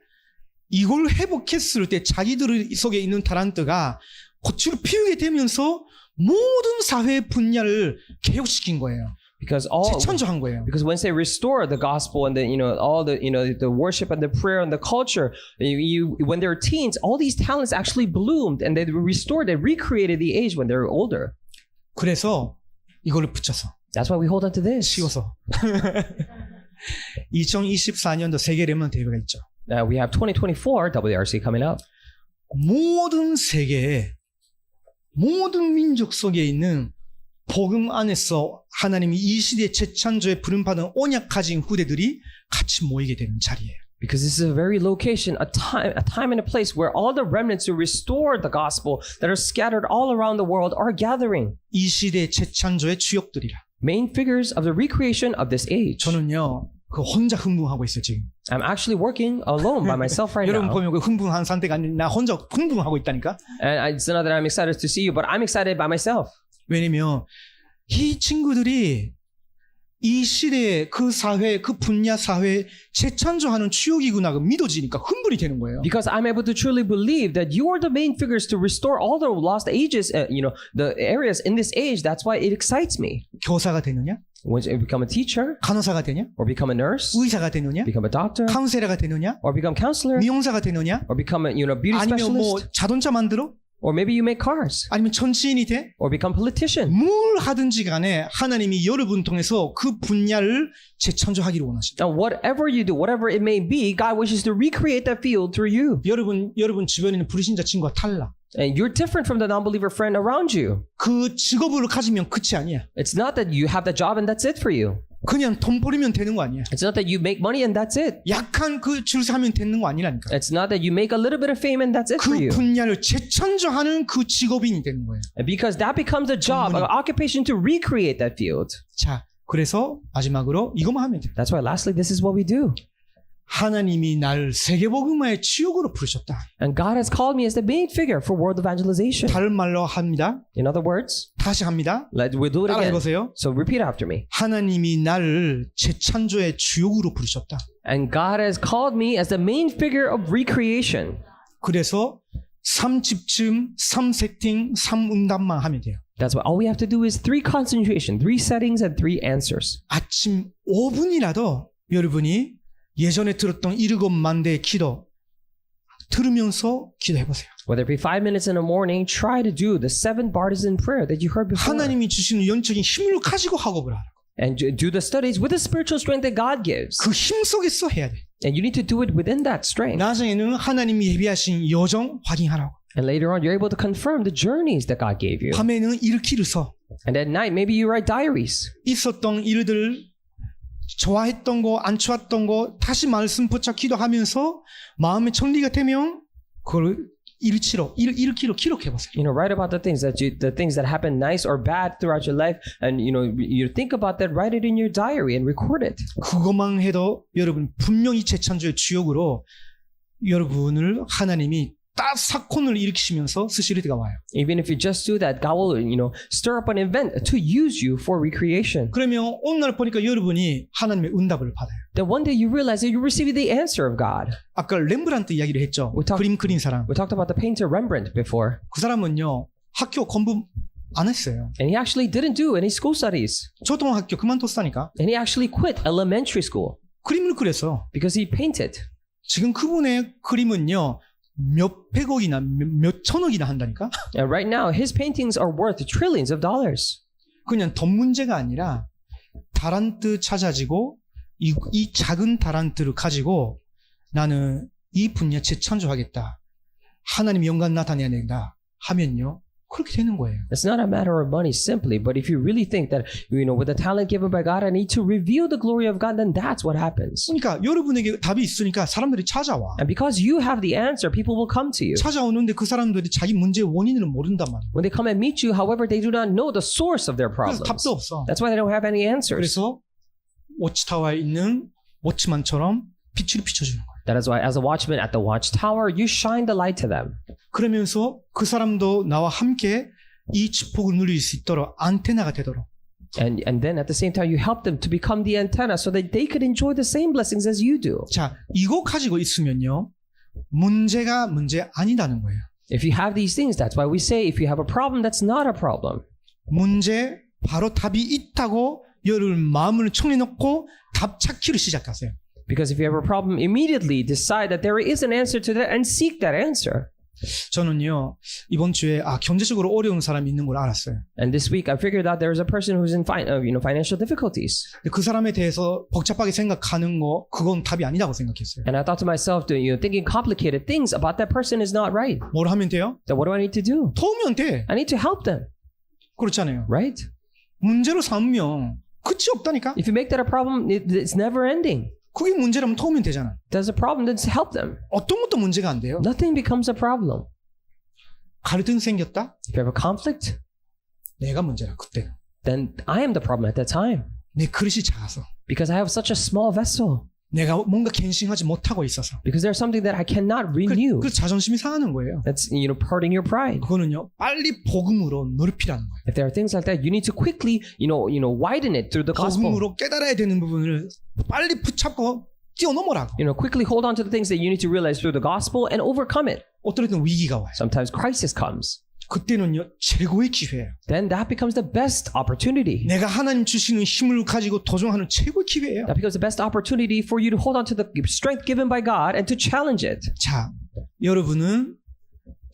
이걸 회복했을 때 자기들 속에 있는 타란트가 꽃을 피우게 되면서 모든 사회 분야를 개혁시킨 거예요. Because 재창조한 거예요. because once they restore the gospel and all the the worship and the prayer and the culture, when they're teens, all these talents actually bloomed and they restored, they recreated the age when they're older. 그래서 이거를 붙여서 That's why we hold on to this. 씌워서 2024년도 세계 레몬 대회가 있죠. We have 2024 WRC coming up. 모든 세계에 모든 민족 속에 있는 복음 안에서 하나님이 이 시대의 재창조에 부름받은 언약 가진 후대들이 같이 모이게 되는 자리예요. Because this is a very location, a time and a place where all the remnants who restored the gospel that are scattered all around the world are gathering. 이 시대의 재창조의 주역들이라. Main figures of the recreation of this age. 저는요, 그 혼자 흥분하고 있어요 지금. I'm actually working alone by myself right 여러분 now. 보면 그 흥분한 상태가 아니라 나 혼자 흥분하고 있다니까. And it's not that I'm excited to see you, but I'm excited by myself. 왜냐면 이 친구들이 이 시대에 그 사회, 그 분야 사회에 재창조하는 주역이구나 믿어지니까 흥분이 되는 거예요. Because I'm able to truly believe that you are the main figures to restore all the lost ages, the areas in this age. That's why it excites me. 교사가 되느냐? When you become a teacher, 간호사가 되냐? or become a nurse, 의사가 되느냐? become a doctor, 카운셀러가 되느냐? or become counselor, 미용사가 되느냐? or become a beauty 아니면 뭐 specialist, 자동차 만들어? or maybe you make cars, 아니면 정치인이 돼? or become politician. 뭘 하든지 간에 하나님이 여러분 통해서 그 분야를 재창조하기를 원하십니다. Now, whatever you do, whatever it may be, God wishes to recreate that field through you. 여러분 주변에 있는 불신자 친구와 달라. And you're different from the non-believer friend around you. 그 직업을 가지면 끝이 아니야. It's not that you have that job and that's it for you. 그냥 돈 벌이면 되는 거 아니야. It's not that you make money and that's it. 약한 그 줄사하면 되는 거 아니라니까. It's not that you make a little bit of fame and that's it for 그 you. 분야를 재창조하는 그 직업인이 되는 거예요. And because that becomes a job, an occupation to recreate that field. 자, 그래서 마지막으로 이것만 하면 돼. That's why lastly, this is what we do. 하나님이 나를 세계복음화의 주역으로 부르셨다. And God has called me as the main figure for world evangelization. 다른 말로 합니다. In other words, 다시 합니다. we'll do it 따라 again. 해보세요. So repeat after me. 하나님이 나를 재창조의 주역으로 부르셨다. And God has called me as the main figure of recreation. 그래서 3집중, 3세팅, 3응답만 하면 돼요. That's why all we have to do is 3 concentration, 3 settings, and 3 answers. 아침 5분이라도 여러분이 예전에 들었던 7만 대의 기도 들으면서 기도해 보세요. Whether it be 5 minutes in the morning, try to do the 7 partisan prayer that you heard before. 하나님이 주시는 영적인 힘을 가지고 학업을 하라. And do the studies with the spiritual strength that God gives. 그 힘 속에서 해야 돼. And you need to do it within that strength. 나중에는 하나님이 예비하신 여정 확인하라고. And later on, you're able to confirm the journeys that God gave you. 밤에는 일기를 써. And at night, maybe you write diaries. 있었던 일들, 좋아했던 거, 안 좋았던 거 다시 말씀 붙여 기도하면서 마음의 정리가 되면 그걸 일기로 기록해 보세요. You know, write about the things that happen nice or bad throughout your life, and you think about that. Write it in your diary and record it. 그것만 해도 여러분 분명히 재창조의 주역으로 여러분을 하나님이 딱 사건을 일으키시면서 쓰실 때가 와요. Even if you just do that, God will, stir up an event to use you for recreation. 그러면 오늘 보니까 여러분이 하나님의 응답을 받아요. Then one day you realize that you receive the answer of God. 아까 렘브란트 이야기를 했죠. 그림 그린 사람. We talked about the painter Rembrandt before. 그 사람은요 학교 공부 안 했어요. And he actually didn't do any school studies. 초등학교 그만뒀다니까. And he actually quit elementary school 그림을 그렸어. because he painted. 지금 그분의 그림은요 몇백억이나 몇천억이나 한다니까. And right now, his paintings are worth trillions of dollars. 그냥 돈 문제가 아니라 달란트 찾아지고 이 작은 달란트를 가지고 나는 이 분야 재창조하겠다. 하나님 영광 나타내야 된다 하면요. 그렇게 되는 거예요. It's not a matter of money simply, but if you really think that, with the talent given by God, I need to reveal the glory of God, then that's what happens. 그러니까 여러분에게 답이 있으니까 사람들이 찾아와. And because you have the answer, people will come to you. 찾아오는데 그 사람들이 자기 문제의 원인을 모른단 말이에요. When they come and meet you, however, they do not know the source of their 그래서 problems. 답도 없어. That's why they don't have any answers. 그래서 워치타워에 있는 워치만처럼 빛을 비춰주는 거예요. That is why, as a watchman at the watchtower, you shine the light to them. 그러면서 그 사람도 나와 함께 이 축복을 누릴 수 있도록 안테나가 되도록. And then at the same time, you help them to become the antenna so that they could enjoy the same blessings as you do. 자, 이거 가지고 있으면요. 문제가 문제 아니다는 거예요. If you have these things, that's why we say if you have a problem, that's not a problem. 문제 바로 답이 있다고 여러분 마음을 청해놓고 답 찾기를 시작하세요. Because if you have a problem, immediately decide that there is an answer to that and seek that answer. 저는요 이번 주에 경제적으로 어려운 사람이 있는 걸 알았어요. And this week, I figured out there is a person who's in financial difficulties. 근데 그 사람에 대해서 복잡하게 생각하는 거 그건 답이 아니라고 생각했어요. And I thought to myself, thinking complicated things about that person is not right. 뭘 하면 돼요? Then what do I need to do? 도우면 돼. I need to help them, 그렇잖아요. right? 문제로 삼으면 끝이 없다니까. If you make that a problem, it's never ending. 그게 문제라면 도우면 되잖아. There's a problem, then help them. 어떤 것도 문제가 안 돼요. Nothing becomes a problem. 갈등 생겼다? If you have a conflict, 내가 문제야 그때. then I am the problem at that time. 내 그릇이 작아서. Because I have such a small vessel. 내가 뭔가 갱신하지 못하고 있어서. Because there's something that I cannot renew. 그 자존심이 상하는 거예요. That's hurting your pride. 그거는요 빨리 복음으로 넓히라는 거예요. If there are things like that, you need to quickly, widen it through the gospel. 복음으로 깨달아야 되는 부분을 빨리 붙잡고 뛰어넘어라고. Quickly hold on to the things that you need to realize through the gospel and overcome it. 어떨 때는 위기가 와요. Sometimes crisis comes. 그때는요 최고의 기회예요. Then that becomes the best opportunity. 내가 하나님 주시는 힘을 가지고 도전하는 최고의 기회예요. That becomes the best opportunity for you to hold on to the strength given by God and to challenge it. 자, 여러분은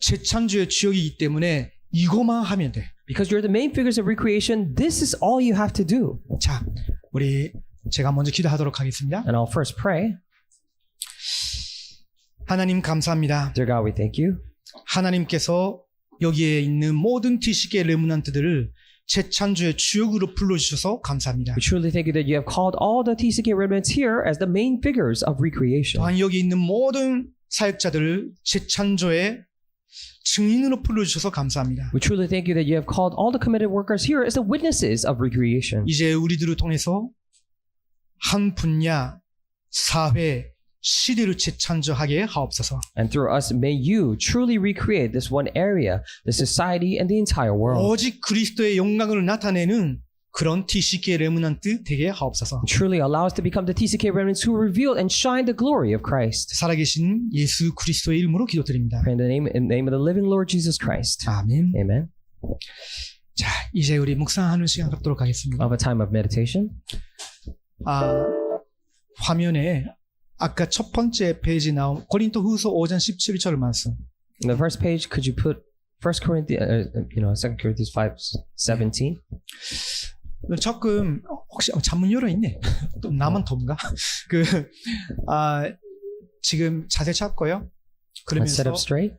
재창조의 주역이기 때문에 이거만 하면 돼. Because you're the main figures of recreation, this is all you have to do. 자, 제가 먼저 기도하도록 하겠습니다. And I'll first pray. 하나님 감사합니다. Dear God, we thank you. 하나님께서 여기에 있는 모든 TCK 레므넌트들을 재창조의 주역으로 불러주셔서 감사합니다. We truly thank you that you have called all the TCK remnants here as the main figures of recreation. 또한 여기 있는 모든 사역자들을 재창조의 증인으로 불러주셔서 감사합니다. We truly thank you that you have called all the committed workers here as the witnesses of recreation. 이제 우리들을 통해서 한 분야, 사회, 시대를 재창조하게 하옵소서. And through us, may you truly recreate this one area, the society, and the entire world. 오직 그리스도의 영광을 나타내는 그런 TCK 레므넌트 되게 하옵소서. Truly allow us to become the TCK remnants who reveal and shine the glory of Christ. 살아계신 예수 그리스도의 이름으로 기도드립니다. Pray in the name of the living Lord Jesus Christ. 아멘. Amen. 자, 이제 우리 묵상하는 시간 갖도록 하겠습니다. Of a time of meditation. 화면에 아까 첫 번째 페이지 나온 고린도후서 5장 17절 말씀. In the first page, could you put 1 Corinthians, 2 Corinthians 5:17? 조금 혹시 잔문 열어 있네. 또 나만 돈가? 지금 자세 잡고요. Let's sit 그러면서 up straight.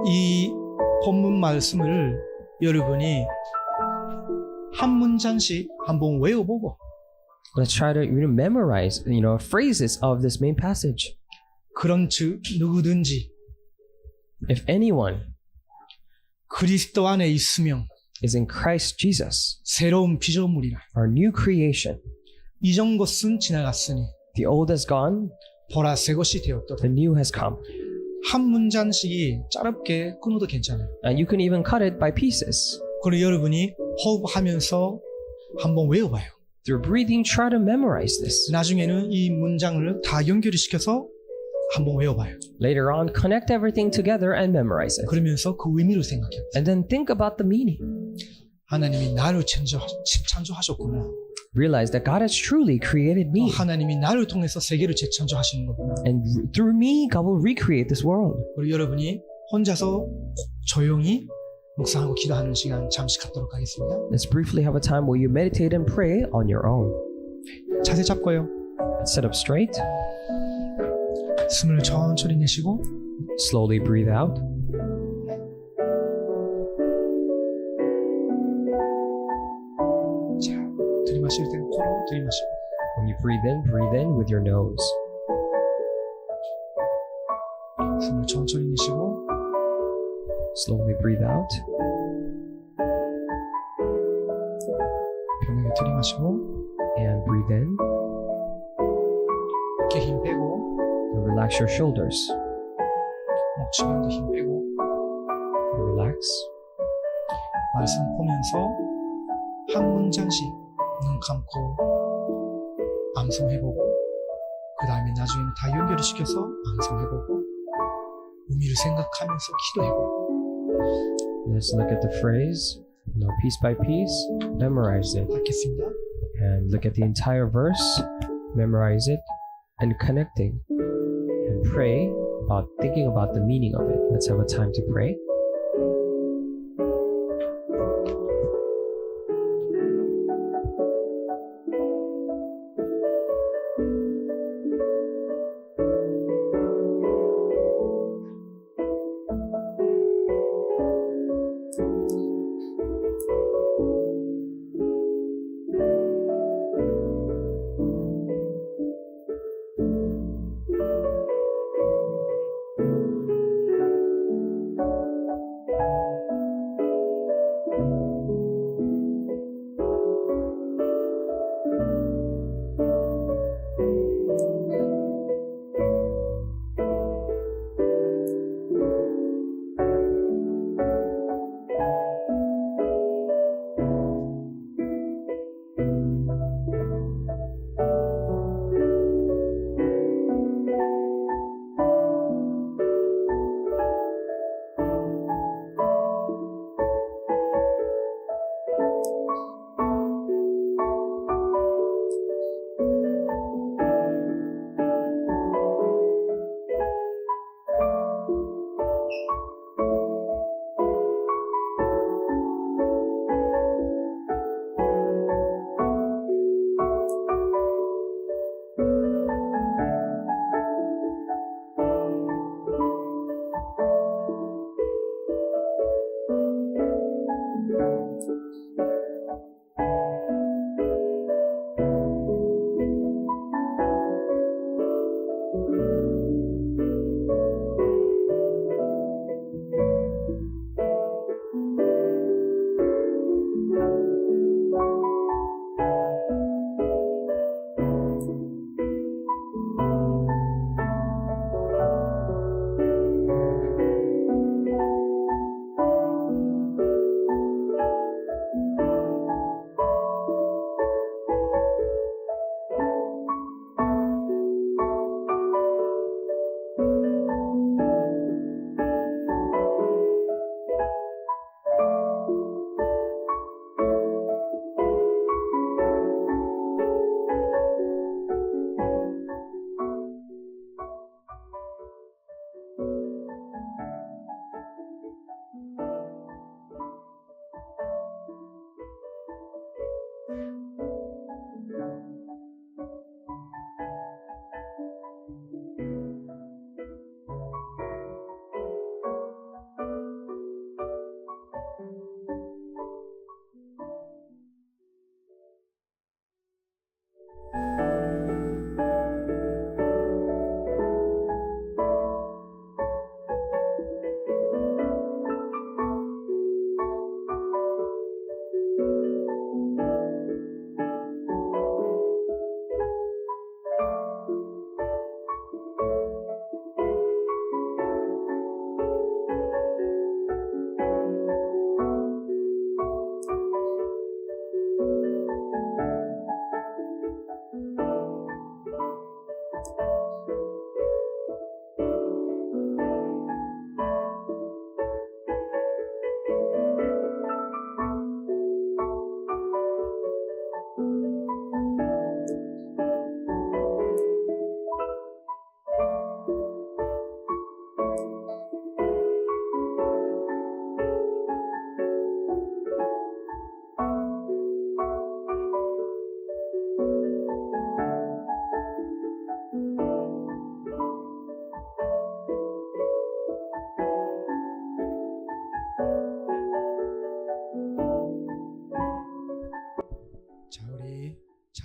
이 본문 말씀을 여러분이 한 문장씩 한번 외워보고 Let's try to memorize, phrases of this main passage. 그런 즉 누구든지 If anyone 그리스도 안에 있으면 is in Christ Jesus, 새로운 피조물이라. our new creation, 이전 것은 지나갔으니 the old has gone, 보라 새 것이 되었도다. the new has come. 한 문장씩이 짧게 끊어도 괜찮아요. And you can even cut it by pieces. 그리고 여러분이 호흡하면서 한번 외워봐요. Through breathing, try to memorize this. 나중에는 이 문장을 다 연결을 시켜서 한번 외워봐요. Later on, connect everything together and memorize it. 그러면서 그 의미를 생각해요. And then think about the meaning. 하나님이 나를 창조하셨구나. Realize that God has truly created me. 하나님이 나를 통해서 세계를 재창조하시는 거구나. And through me, God will recreate this world. 그리고 여러분이 혼자서 조용히 묵상하고 기도하는 시간 잠시 갖도록 하겠습니다. Let's briefly have a time where you meditate and pray on your own. 자세 잡고요. Sit up straight. 숨을 천천히 내쉬고 Slowly breathe out. 자, 들이마실 때는 코로 들이마시고 When you breathe in with your nose. 숨을 천천히 내쉬고 Slowly breathe out. 편하게 들이마시고 And breathe in. 어깨 힘 빼고 And relax your shoulders. 목주변도 힘 빼고 Relax. 말씀 보면서 한 문장씩 눈 감고 암송해보고 그 다음에 나중에는 다 연결을 시켜서 암송해보고 의미를 생각하면서 기도해보고 Let's look at the phrase, piece by piece, memorize it. 하겠습니다. And look at the entire verse, memorize it, and connecting. And pray about thinking about the meaning of it. Let's have a time to pray.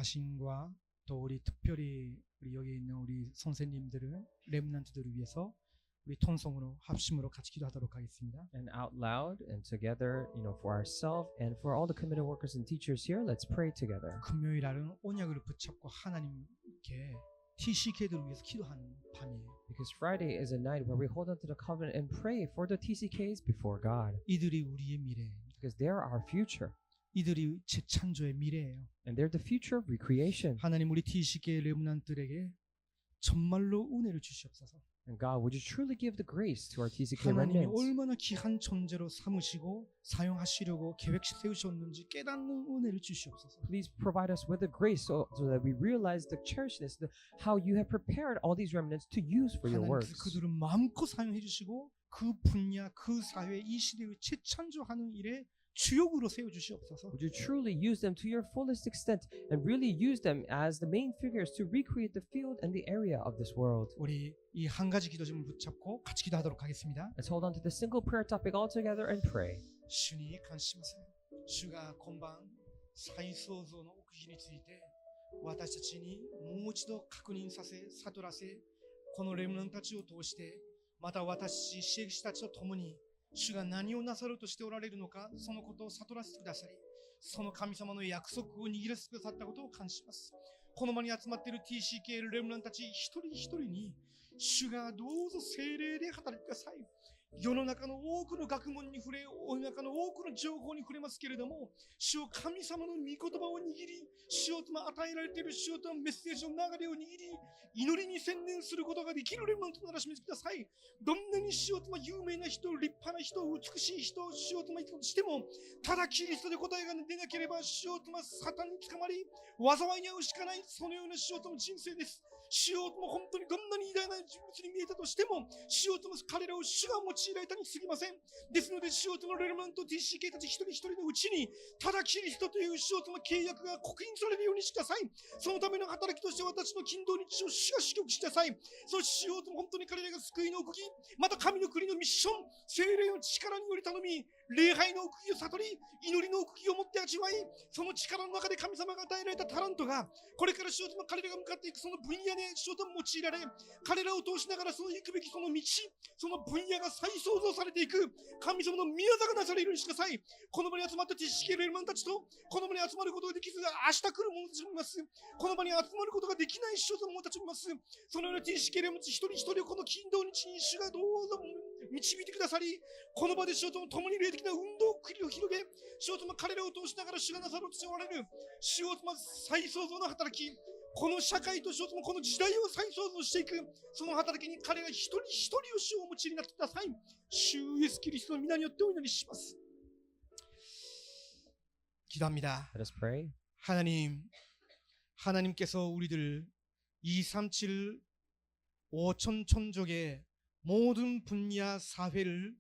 자신과 또 우리 특별히 우리 여기 있는 우리 선생님들을 렘넌트들을 위해서 우리 통성으로 합심으로 같이 기도하도록 하겠습니다. And out loud and together, for ourselves and for all the committed workers and teachers here, let's pray together. 금요일 날은 언약을 붙잡고 하나님께 TCK들을 위해서 기도하는 밤이에요. Because Friday is a night where we hold on to the covenant and pray for the TCKs before God. 이들이 우리의 미래예요. Because they're our future. 이들이 재창조의 미래예요. And they're the future of recreation. 하나님 우리 TCK 렘넌트들에게 정말로 은혜를 주시옵소서. And God, would you truly give the grace to our TCK 하나님이 remnants? 얼마나 귀한 존재로 삼으시고 사용하시려고 계획 세우셨는지 깨닫는 은혜를 주시옵소서. Please provide us with the grace so that we realize the cherishedness, how you have prepared all these remnants to use for your 하나님께서 works. 그들을 마음껏 사용해 주시고 그 분야, 그 사회, 이 시대의 재창조하는 일에 주역으로 세워 주시옵소서. Would you truly use them to your fullest extent and really use them as the main figures to recreate the field and the area of this world? 우리 이 한 가지 기도 좀 붙잡고 같이 기도하도록 하겠습니다. Let's hold on to the single prayer topic all together and pray. 주님 감사합니다. 주가今晩再創造の奥義について私たちにもう一度確認させ悟らせこのレムナンたちを通してまた私支援者たちと共に主が何をなさろうとしておられるのかそのことを悟らせてくださりその神様の約束を握らせてくださったことを感謝します。この場に集まっている TCK レムナンたち一人一人に主がどうぞ聖霊で働いてください。世の中の多くの学問に触れ、世の中の多くの情報に触れますけれども、主を神様の御言葉を握り、主を与えられている主をメッセージの流れを握り、祈りに専念することができるレモンとならしめてください。どんなに主を有名な人、立派な人、美しい人、主をしても、ただキリストで答えが出なければ、主をサタンに捕まり、災いに遭うしかない、そのような主を人生です。主を本当にどんなに偉大な人物に見えたとしても、主を彼らを主が用いられたに過ぎません。ですので、主をレルマンと TCK たち一人一人のうちに、ただキリストという主を契約が刻印されるようにしてください。そのための働きとして私の勤労日を主が主力してください。そして主を本当に彼らが救いの奥義、また神の国のミッション、聖霊の力により頼み、礼拝の奥義を悟り、祈りの奥義を持って味わい、その力の中で神様が与えられたタラントが、これから主を彼らが向かっていくその分野で主を用いられ、彼らを通しながらその行くべきその道、その分野が再創造されていく、神様の御業がなされるようにしてください。この場に集まった知識レルマンたちと、この場に集まることができず、明日来る者たちもいます。この場に集まることができない主を者たちもいます。そのような知識レルマンたち一人一人をこの勤労日に主がどうぞ導いてくださり、この場で主と共に霊的な運動を繰り広げ、主と彼らを通しながら主がなさろうとしておられる、主を再創造の働き、この社会と主とこの時代を再創造していく、その働きに彼ら一人一人を主をお持ちになってください。主イエスキリストの皆によってお祈りします。 기도합니다. Let us pray. 하나님께서 우리들 237 5천 천족의 모든 분야 사회를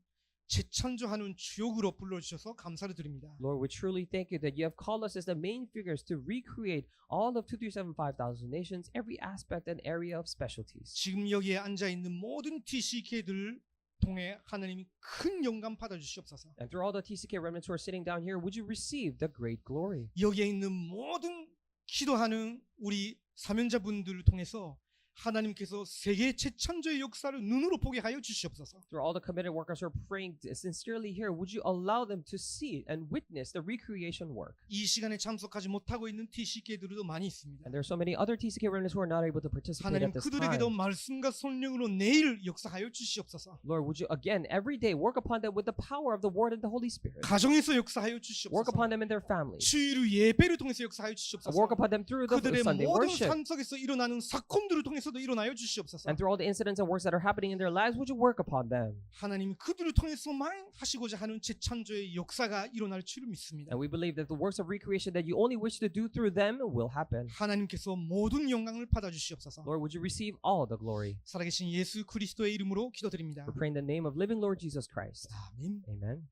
재창조하는 주역으로 불러주셔서 감사를 드립니다. Lord, we truly thank you that you have called us as the main figures to recreate all of 2375,000 nations, every aspect and area of specialties. 지금 여기에 앉아 있는 모든 TCK들을 통해 하나님이 큰 영광 받아 주시옵소서. And through all the TCK remnants who are sitting down here, would you receive the great glory? 여기에 있는 모든 기도하는 우리 사명자분들을 통해서 하나님께서 세계 재창조의 역사를 눈으로 보게 하여 주시옵소서. Through all the committed workers who are praying sincerely here, would you allow them to see and witness the recreation work? 이 시간에 참석하지 못하고 있는 TCK들도 많이 있습니다. And there are so many other TCK remnants who are not able to participate 하나님 at this 그들에게도 time. 말씀과 성령으로 내일 역사하여 주시옵소서. Lord, would you again every day work upon them with the power of the Word and the Holy Spirit? 가정에서 역사하여 Work 주시옵소서. upon them in their families. 주일 예배를 통해서 역사하여 주시옵소서. Work upon them through the 그들의 Sunday 모든 worship. 산속에서 일어나는 사건들을 통해서도 일어나여 주시옵소서. And through all the incidents and works that are happening in their lives, would you work upon them? 하나님 그들을 통해서만 하시고자 하는 재창조의 역사가 일어날 줄을 믿습니다. And we believe that the works of recreation that you only wish to do through them will happen. 하나님께서 모든 영광을 받아 주시옵소서. Lord, would you receive all the glory? 살아계신 예수 그리스도의 이름으로 기도드립니다. We pray in the name of living Lord Jesus Christ. 아멘. Amen.